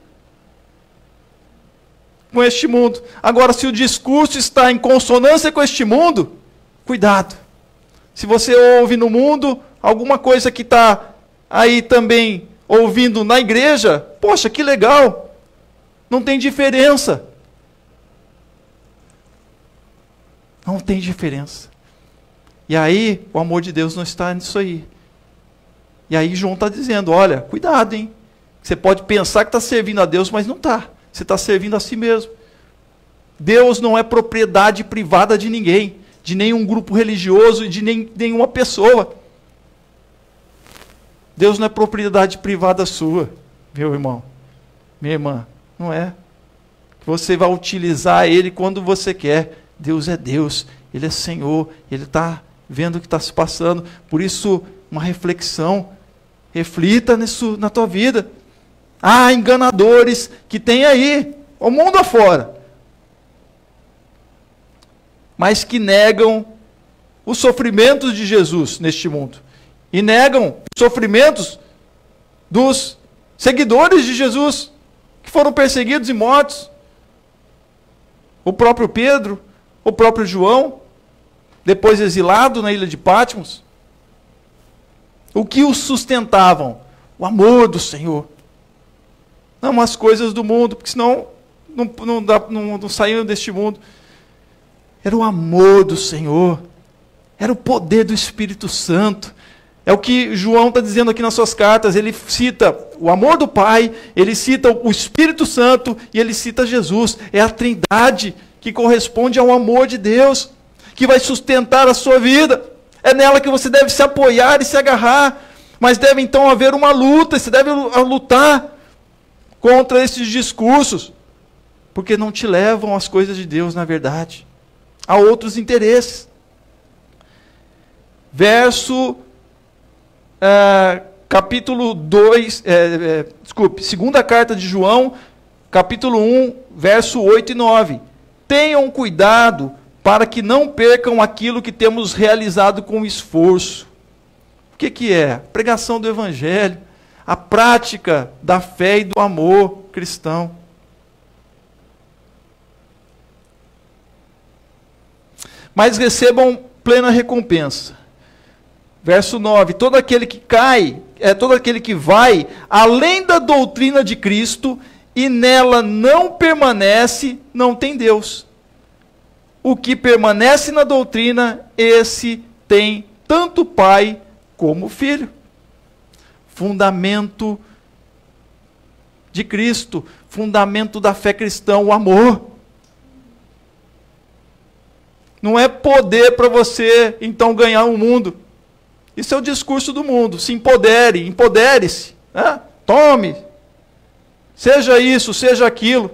com este mundo. Agora, se o discurso está em consonância com este mundo, cuidado. Se você ouve no mundo alguma coisa que está aí também ouvindo na igreja, poxa, que legal. Não tem diferença. Não tem diferença. E aí, o amor de Deus não está nisso aí. E aí João está dizendo, olha, cuidado, hein? Você pode pensar que está servindo a Deus, mas não está. Você está servindo a si mesmo. Deus não é propriedade privada de ninguém, de nenhum grupo religioso e de nenhuma pessoa. Deus não é propriedade privada sua, meu irmão, minha irmã. Não é. Você vai utilizar Ele quando você quer. Deus é Deus, Ele é Senhor, Ele está vendo o que está se passando. Por isso, uma reflexão, reflita nisso na tua vida. Há enganadores que tem aí, o mundo afora, mas que negam os sofrimentos de Jesus neste mundo. E negam os sofrimentos dos seguidores de Jesus, que foram perseguidos e mortos. O próprio Pedro, o próprio João, depois exilado na ilha de Patmos. O que os sustentavam? O amor do Senhor. Não as coisas do mundo, porque senão não saíam deste mundo. Era o amor do Senhor. Era o poder do Espírito Santo. É o que João está dizendo aqui nas suas cartas. Ele cita o amor do Pai, ele cita o Espírito Santo e ele cita Jesus. É a Trindade que corresponde ao amor de Deus, que vai sustentar a sua vida. É nela que você deve se apoiar e se agarrar. Mas deve então haver uma luta, você deve lutar contra esses discursos, porque não te levam às coisas de Deus, na verdade. Há outros interesses. Capítulo 2, segunda carta de João, capítulo 1, verso 8 e 9. Tenham cuidado para que não percam aquilo que temos realizado com esforço. O que é? A pregação do Evangelho, a prática da fé e do amor cristão. Mas recebam plena recompensa. Verso 9, todo aquele que cai, todo aquele que vai além da doutrina de Cristo e nela não permanece, não tem Deus. O que permanece na doutrina, esse tem tanto Pai como Filho. Fundamento de Cristo, fundamento da fé cristã, o amor. Não é poder para você, então, ganhar o mundo. Isso é o discurso do mundo. Se empodere, empodere-se. Né? Tome. Seja isso, seja aquilo.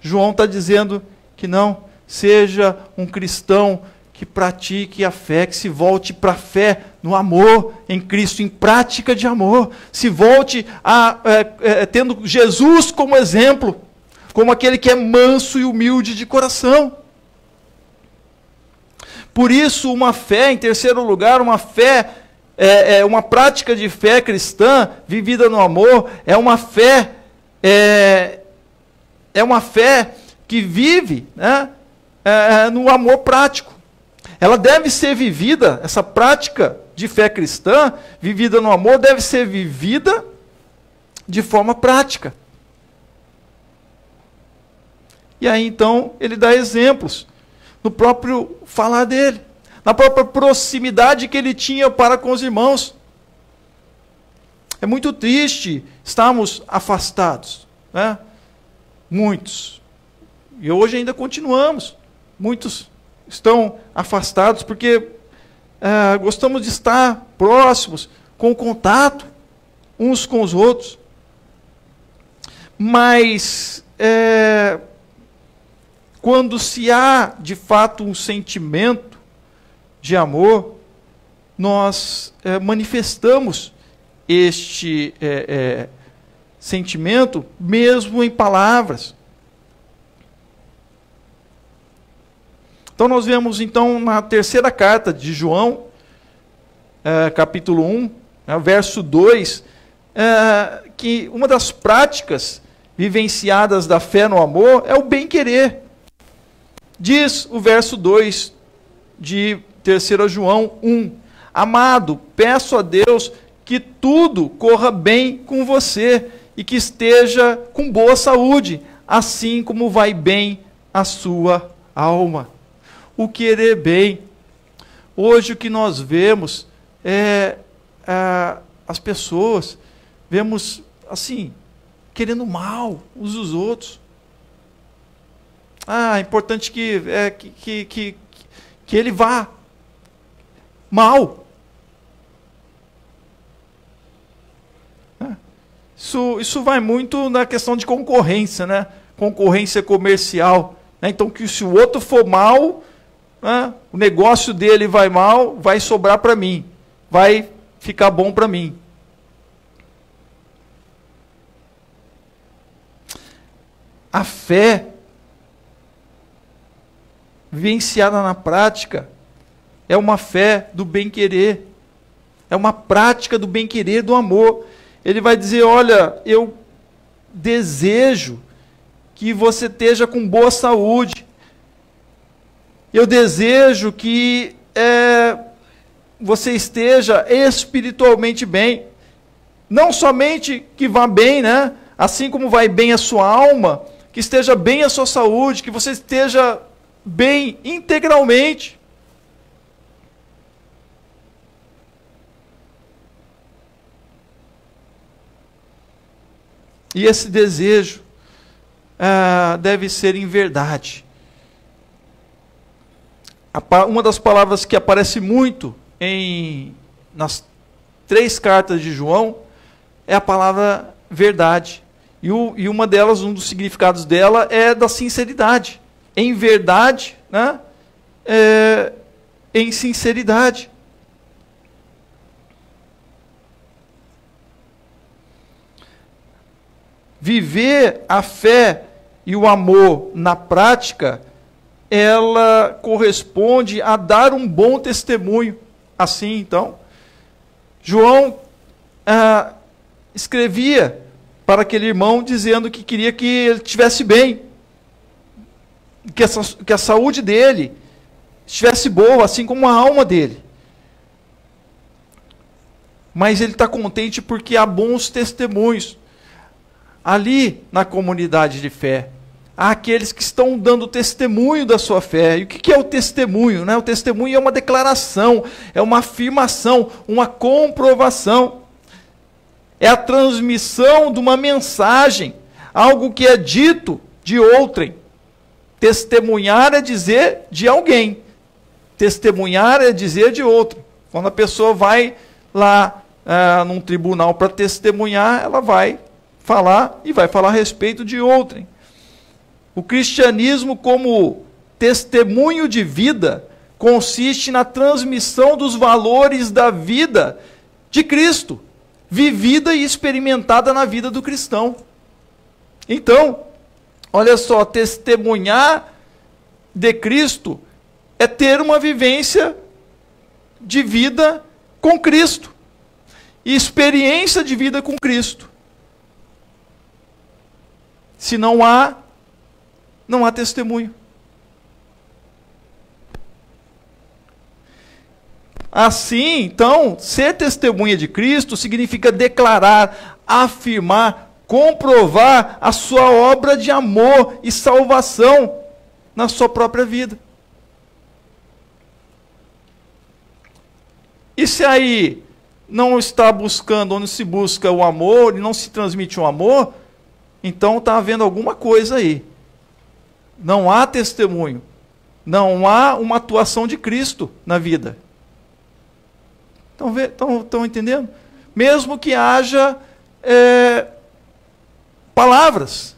João está dizendo que não. Seja um cristão que pratique a fé, que se volte para a fé no amor em Cristo, em prática de amor. Se volte tendo Jesus como exemplo, como aquele que é manso e humilde de coração. Por isso, uma fé, em terceiro lugar, uma fé, uma prática de fé cristã, vivida no amor, é uma fé que vive, né, no amor prático. Ela deve ser vivida, essa prática de fé cristã, vivida no amor, deve ser vivida de forma prática. E aí, então, ele dá exemplos no próprio falar dele, na própria proximidade que ele tinha para com os irmãos. É muito triste estarmos afastados, né? Muitos. E hoje ainda continuamos. Muitos estão afastados porque gostamos de estar próximos, com contato uns com os outros. Mas quando se há, de fato, um sentimento de amor, nós manifestamos este sentimento mesmo em palavras. Então nós vemos então na terceira carta de João, capítulo 1, verso 2, que uma das práticas vivenciadas da fé no amor é o bem-querer. Diz o verso 2 de 3 João 1. Amado, peço a Deus que tudo corra bem com você e que esteja com boa saúde, assim como vai bem a sua alma. O querer bem. Hoje o que nós vemos é as pessoas, vemos assim, querendo mal uns dos outros. É importante que ele vá mal. Isso vai muito na questão de concorrência, né? Concorrência comercial. Né? Então, que se o outro for mal, né, o negócio dele vai mal, vai sobrar para mim. Vai ficar bom para mim. A fé vivenciada na prática é uma fé do bem-querer. É uma prática do bem-querer, do amor. Ele vai dizer, olha, eu desejo que você esteja com boa saúde. Eu desejo que você esteja espiritualmente bem. Não somente que vá bem, né? Assim como vai bem a sua alma, que esteja bem a sua saúde, que você esteja bem integralmente. E esse desejo deve ser em verdade. Uma das palavras que aparece muito nas 3 cartas de João é a palavra verdade. E uma delas, um dos significados dela é da sinceridade. Em verdade, né? Em sinceridade. Viver a fé e o amor na prática, ela corresponde a dar um bom testemunho. Assim, então, João escrevia para aquele irmão dizendo que queria que ele estivesse bem, que a saúde dele estivesse boa, assim como a alma dele. Mas ele está contente porque há bons testemunhos. Ali na comunidade de fé, há aqueles que estão dando testemunho da sua fé. E o que é o testemunho? Né? O testemunho é uma declaração, é uma afirmação, uma comprovação. É a transmissão de uma mensagem, algo que é dito de outrem. Testemunhar é dizer de alguém. Testemunhar é dizer de outro. Quando a pessoa vai lá num tribunal para testemunhar, ela vai falar e vai falar a respeito de outrem. O cristianismo, como testemunho de vida, consiste na transmissão dos valores da vida de Cristo, vivida e experimentada na vida do cristão. Então, olha só, testemunhar de Cristo é ter uma vivência de vida com Cristo, e experiência de vida com Cristo. Se não há testemunho. Assim, então, ser testemunha de Cristo significa declarar, afirmar, comprovar a sua obra de amor e salvação na sua própria vida. E se aí não está buscando, ou não se busca o amor, e não se transmite o amor, então está havendo alguma coisa aí. Não há testemunho. Não há uma atuação de Cristo na vida. Estão entendendo? Mesmo que haja palavras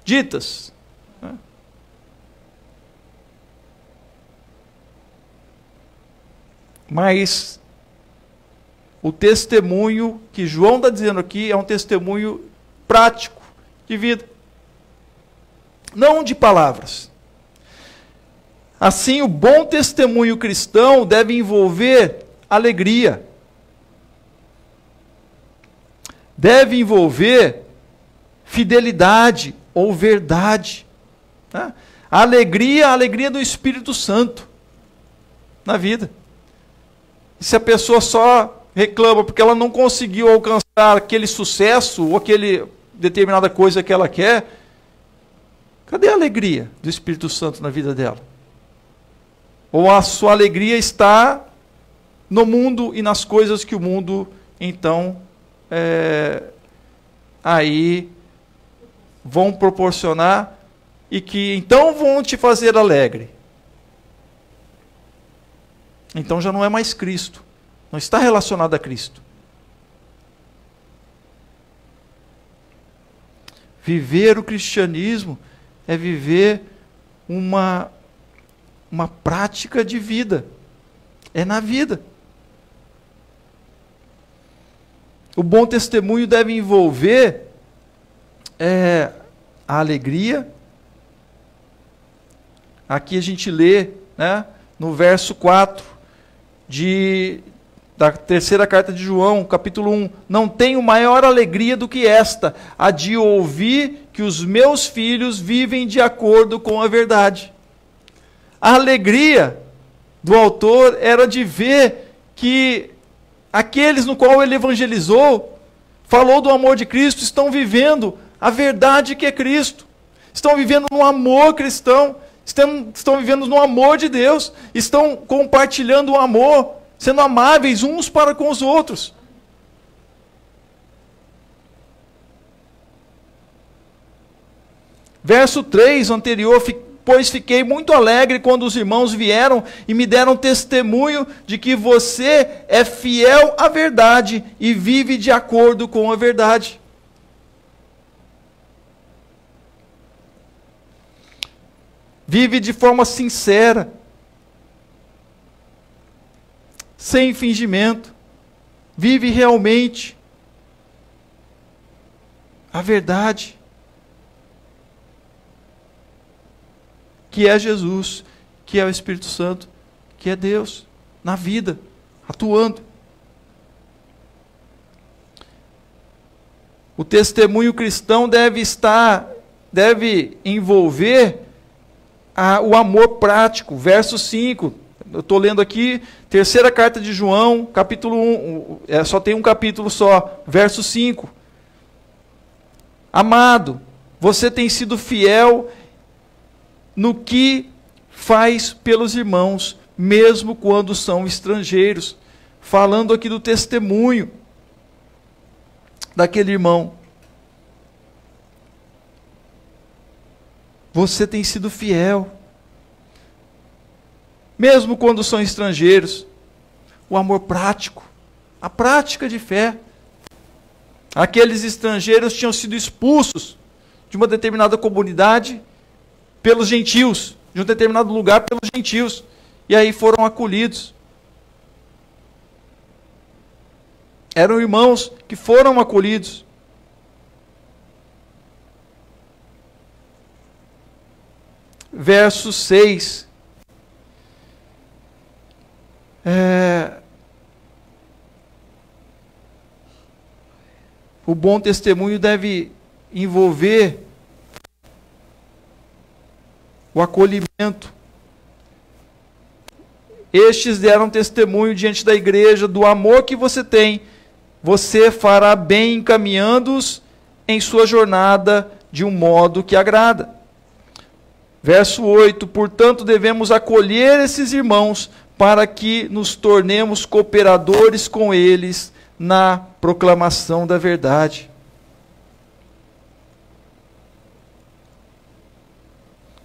ditas. Né? Mas o testemunho que João está dizendo aqui é um testemunho prático de vida, não de palavras. Assim, o bom testemunho cristão deve envolver alegria, deve envolver fidelidade ou verdade. Né? A alegria do Espírito Santo na vida. E se a pessoa só reclama porque ela não conseguiu alcançar aquele sucesso ou aquele determinada coisa que ela quer, cadê a alegria do Espírito Santo na vida dela? Ou a sua alegria está no mundo e nas coisas que o mundo, então, aí vão proporcionar e que então vão te fazer alegre. Então já não é mais Cristo. Não está relacionado a Cristo. Viver o cristianismo é viver uma prática de vida. É na vida. O bom testemunho deve envolver a alegria. Aqui a gente lê, né, no verso 4 da terceira carta de João, capítulo 1. Não tenho maior alegria do que esta, a de ouvir que os meus filhos vivem de acordo com a verdade. A alegria do autor era de ver que aqueles no qual ele evangelizou, falou do amor de Cristo, estão vivendo a verdade que é Cristo. Estão vivendo no amor cristão, estão vivendo no amor de Deus, estão compartilhando o amor, sendo amáveis uns para com os outros. Verso 3 anterior, pois fiquei muito alegre quando os irmãos vieram e me deram testemunho de que você é fiel à verdade e vive de acordo com a verdade. Vive de forma sincera, sem fingimento. Vive realmente a verdade, que é Jesus, que é o Espírito Santo, que é Deus, na vida, atuando. O testemunho cristão deve envolver o amor prático. Verso 5, eu estou lendo aqui, terceira carta de João, capítulo 1, só tem um capítulo só, verso 5. Amado, você tem sido fiel no que faz pelos irmãos, mesmo quando são estrangeiros. Falando aqui do testemunho daquele irmão. Você tem sido fiel, mesmo quando são estrangeiros. O amor prático, a prática de fé. Aqueles estrangeiros tinham sido expulsos de uma determinada comunidade pelos gentios, de um determinado lugar pelos gentios, e aí foram acolhidos. Eram irmãos que foram acolhidos. Verso 6. O bom testemunho deve envolver o acolhimento. Estes deram testemunho diante da igreja do amor que você tem. Você fará bem encaminhando-os em sua jornada de um modo que agrada. Verso 8. Portanto, devemos acolher esses irmãos para que nos tornemos cooperadores com eles na proclamação da verdade.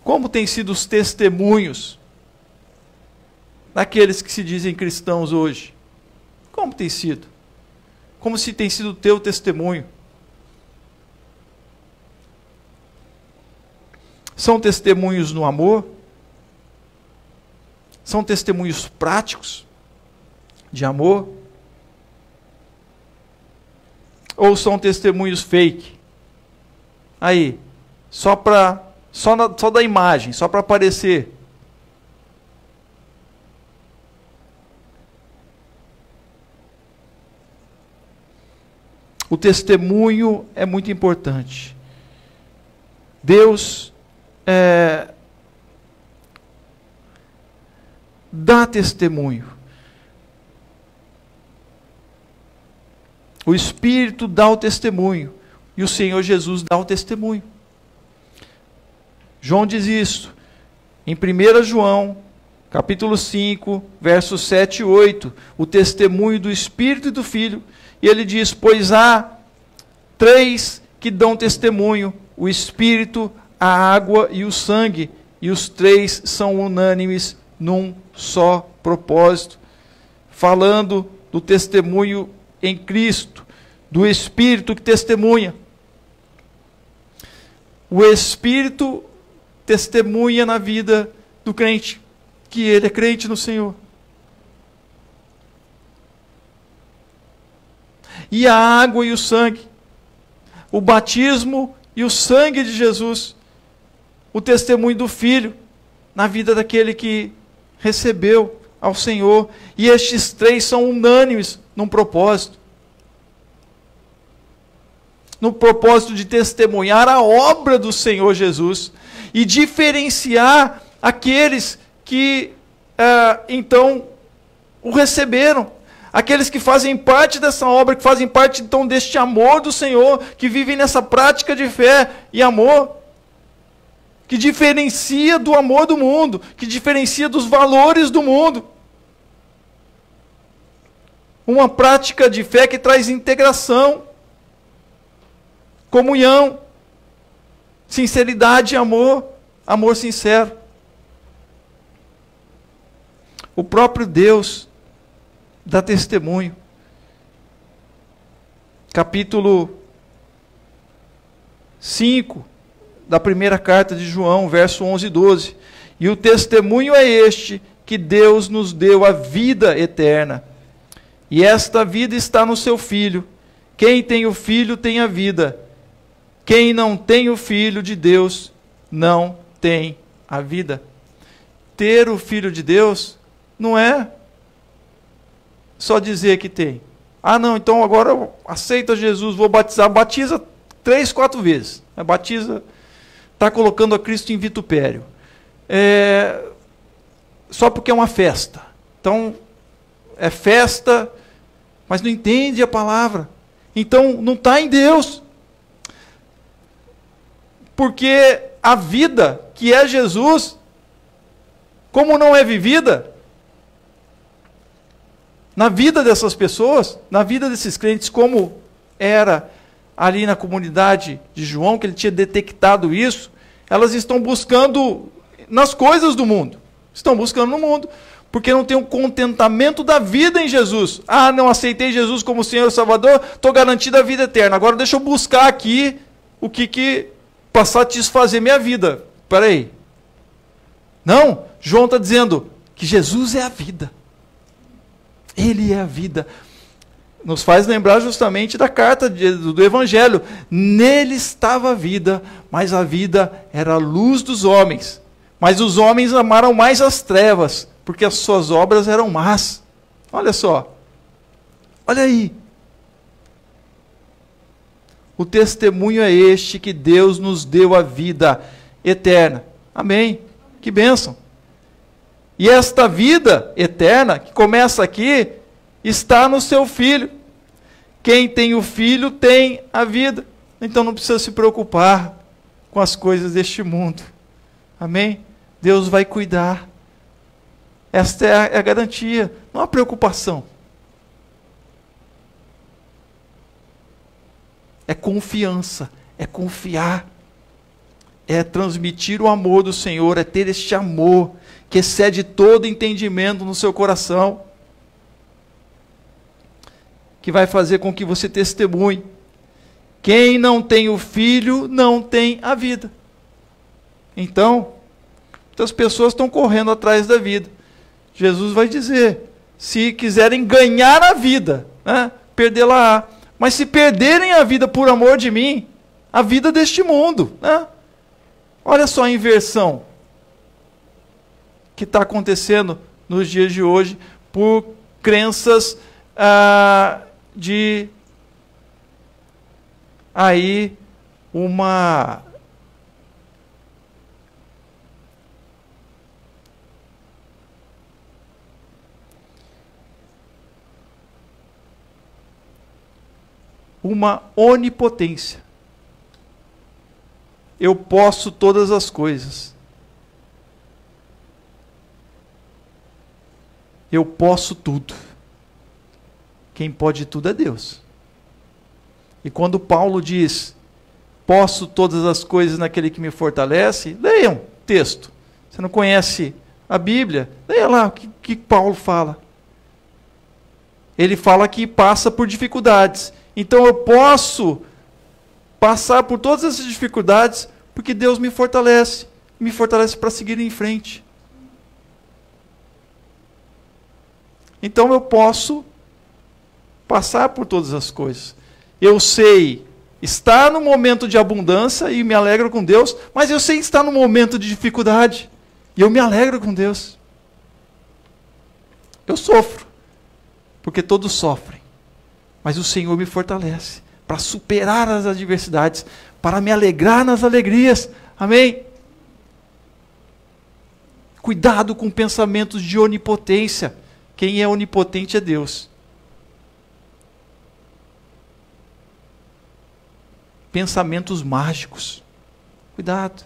Como têm sido os testemunhos daqueles que se dizem cristãos hoje? Como tem sido? Como se tem sido o teu testemunho? São testemunhos no amor? São testemunhos práticos de amor? Ou são testemunhos fake? Aí, só da imagem, só para aparecer. O testemunho é muito importante. Deus dá testemunho. O Espírito dá o testemunho. E o Senhor Jesus dá o testemunho. João diz isso em 1 João, capítulo 5, versos 7 e 8. O testemunho do Espírito e do Filho. E ele diz, pois há 3 que dão testemunho, o Espírito, a água e o sangue, e os 3 são unânimes num só propósito. Falando do testemunho em Cristo, do Espírito que testemunha. O Espírito testemunha na vida do crente, que ele é crente no Senhor. E a água e o sangue, o batismo e o sangue de Jesus, o testemunho do Filho na vida daquele que recebeu ao Senhor. E estes 3 são unânimes num propósito. No propósito de testemunhar a obra do Senhor Jesus e diferenciar aqueles que então o receberam. Aqueles que fazem parte dessa obra, que fazem parte então deste amor do Senhor, que vivem nessa prática de fé e amor, que diferencia do amor do mundo, que diferencia dos valores do mundo. Uma prática de fé que traz integração, comunhão, sinceridade e amor, amor sincero. O próprio Deus dá testemunho. Capítulo 5 da primeira carta de João, verso 11 e 12. E o testemunho é este, que Deus nos deu a vida eterna. E esta vida está no seu Filho. Quem tem o Filho tem a vida. Quem não tem o Filho de Deus não tem a vida. Ter o Filho de Deus não é só dizer que tem. Ah, não, então agora aceita Jesus, vou batizar. Batiza 3, 4 vezes. Batiza, está colocando a Cristo em vitupério. Só porque é uma festa. Então, é festa, mas não entende a palavra. Então, não está em Deus. Porque a vida que é Jesus, como não é vivida, na vida dessas pessoas, na vida desses crentes, como era ali na comunidade de João, que ele tinha detectado isso, elas estão buscando nas coisas do mundo. Estão buscando no mundo, porque não tem um contentamento da vida em Jesus. Ah, não aceitei Jesus como Senhor e Salvador, estou garantido a vida eterna. Agora deixa eu buscar aqui o que para satisfazer minha vida. Espera aí. Não, João está dizendo que Jesus é a vida. Ele é a vida. Nos faz lembrar justamente da carta do Evangelho. Nele estava a vida, mas a vida era a luz dos homens. Mas os homens amaram mais as trevas, porque as suas obras eram más. Olha só. Olha aí. O testemunho é este, que Deus nos deu a vida eterna. Amém. Que bênção. E esta vida eterna, que começa aqui, está no seu Filho. Quem tem o Filho tem a vida. Então não precisa se preocupar com as coisas deste mundo. Amém? Deus vai cuidar. Esta é a garantia, não há preocupação. É confiança, é confiar. É transmitir o amor do Senhor, é ter este amor que excede todo entendimento no seu coração, que vai fazer com que você testemunhe. Quem não tem o Filho, não tem a vida. Então, muitas pessoas estão correndo atrás da vida. Jesus vai dizer, se quiserem ganhar a vida, né, perdê-la-á. Mas se perderem a vida por amor de mim, a vida deste mundo, né? Olha só a inversão que está acontecendo nos dias de hoje por crenças de aí uma uma onipotência. Eu posso todas as coisas. Eu posso tudo. Quem pode tudo é Deus. E quando Paulo diz, posso todas as coisas naquele que me fortalece, leiam o texto. Você não conhece a Bíblia? Leia lá o que Paulo fala. Ele fala que passa por dificuldades. Então eu posso passar por todas essas dificuldades porque Deus me fortalece para seguir em frente. Então eu posso passar por todas as coisas. Eu sei estar no momento de abundância e me alegro com Deus, mas eu sei estar no momento de dificuldade e eu me alegro com Deus. Eu sofro, porque todos sofrem, mas o Senhor me fortalece para superar as adversidades, para me alegrar nas alegrias. Amém? Cuidado com pensamentos de onipotência. Quem é onipotente é Deus. Pensamentos mágicos. Cuidado.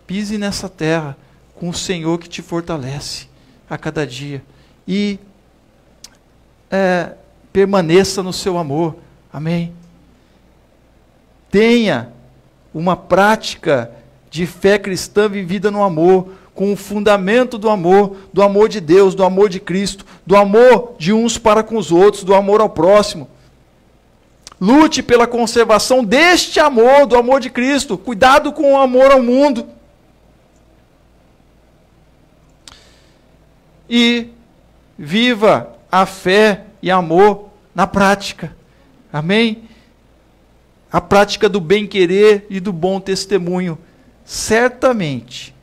Pise nessa terra com o Senhor que te fortalece a cada dia. E permaneça no seu amor. Amém? Tenha uma prática de fé cristã vivida no amor, com o fundamento do amor de Deus, do amor de Cristo, do amor de uns para com os outros, do amor ao próximo. Lute pela conservação deste amor, do amor de Cristo. Cuidado com o amor ao mundo. E viva a fé e amor na prática. Amém? A prática do bem-querer e do bom testemunho. Certamente,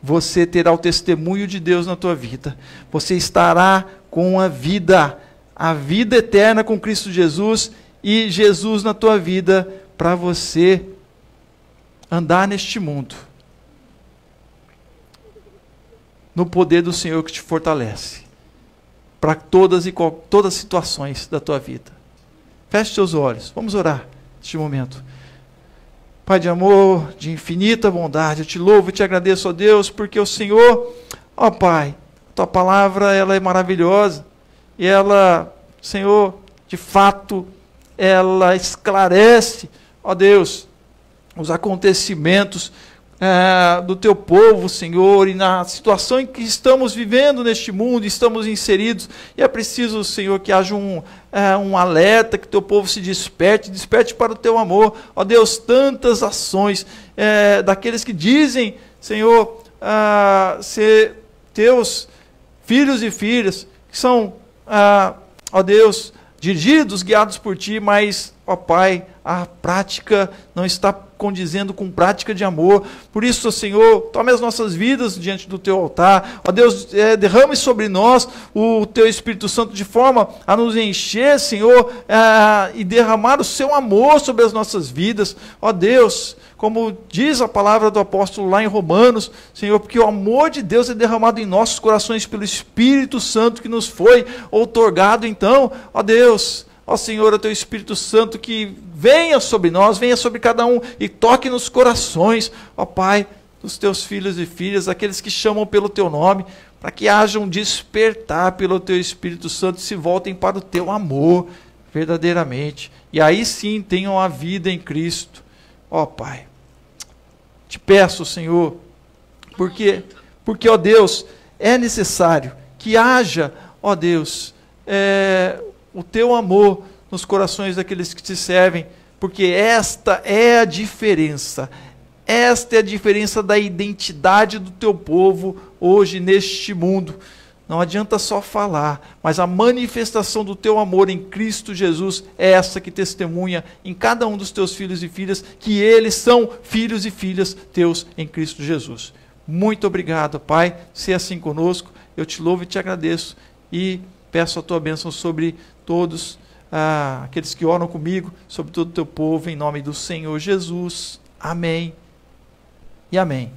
você terá o testemunho de Deus na tua vida. Você estará com a vida eterna com Cristo Jesus e Jesus na tua vida para você andar neste mundo no poder do Senhor que te fortalece para todas as situações da tua vida. Feche seus olhos, vamos orar neste momento. Pai de amor, de infinita bondade, eu te louvo e te agradeço, ó Deus, porque o Senhor, ó Pai, tua palavra ela é maravilhosa. E ela, Senhor, de fato, ela esclarece, ó Deus, os acontecimentos do teu povo, Senhor, e na situação em que estamos vivendo neste mundo, estamos inseridos, e é preciso, Senhor, que haja um alerta, que teu povo se desperte para o teu amor, ó Deus, tantas ações daqueles que dizem, Senhor, ser teus filhos e filhas, que são, ó Deus, dirigidos, guiados por Ti, mas, ó Pai, a prática não está condizendo com prática de amor. Por isso, Senhor, tome as nossas vidas diante do Teu altar. Ó Deus, derrame sobre nós o Teu Espírito Santo de forma a nos encher, Senhor, e derramar o Seu amor sobre as nossas vidas. Ó Deus, como diz a palavra do apóstolo lá em Romanos, Senhor, porque o amor de Deus é derramado em nossos corações pelo Espírito Santo que nos foi outorgado. Então, ó Deus, ó Senhor, o Teu Espírito Santo que venha sobre nós, venha sobre cada um e toque nos corações, ó Pai, dos Teus filhos e filhas, aqueles que chamam pelo Teu nome, para que haja um despertar pelo Teu Espírito Santo e se voltem para o Teu amor, verdadeiramente. E aí sim tenham a vida em Cristo. Ó Pai, te peço, Senhor, porque, ó Deus, é necessário que haja, ó Deus, o Teu amor nos corações daqueles que Te servem, porque esta é a diferença da identidade do Teu povo hoje neste mundo. Não adianta só falar, mas a manifestação do Teu amor em Cristo Jesus é essa que testemunha em cada um dos Teus filhos e filhas que eles são filhos e filhas Teus em Cristo Jesus. Muito obrigado, Pai, se assim conosco, eu Te louvo e Te agradeço e peço a Tua bênção sobre todos aqueles que oram comigo, sobre todo o Teu povo, em nome do Senhor Jesus. Amém e amém.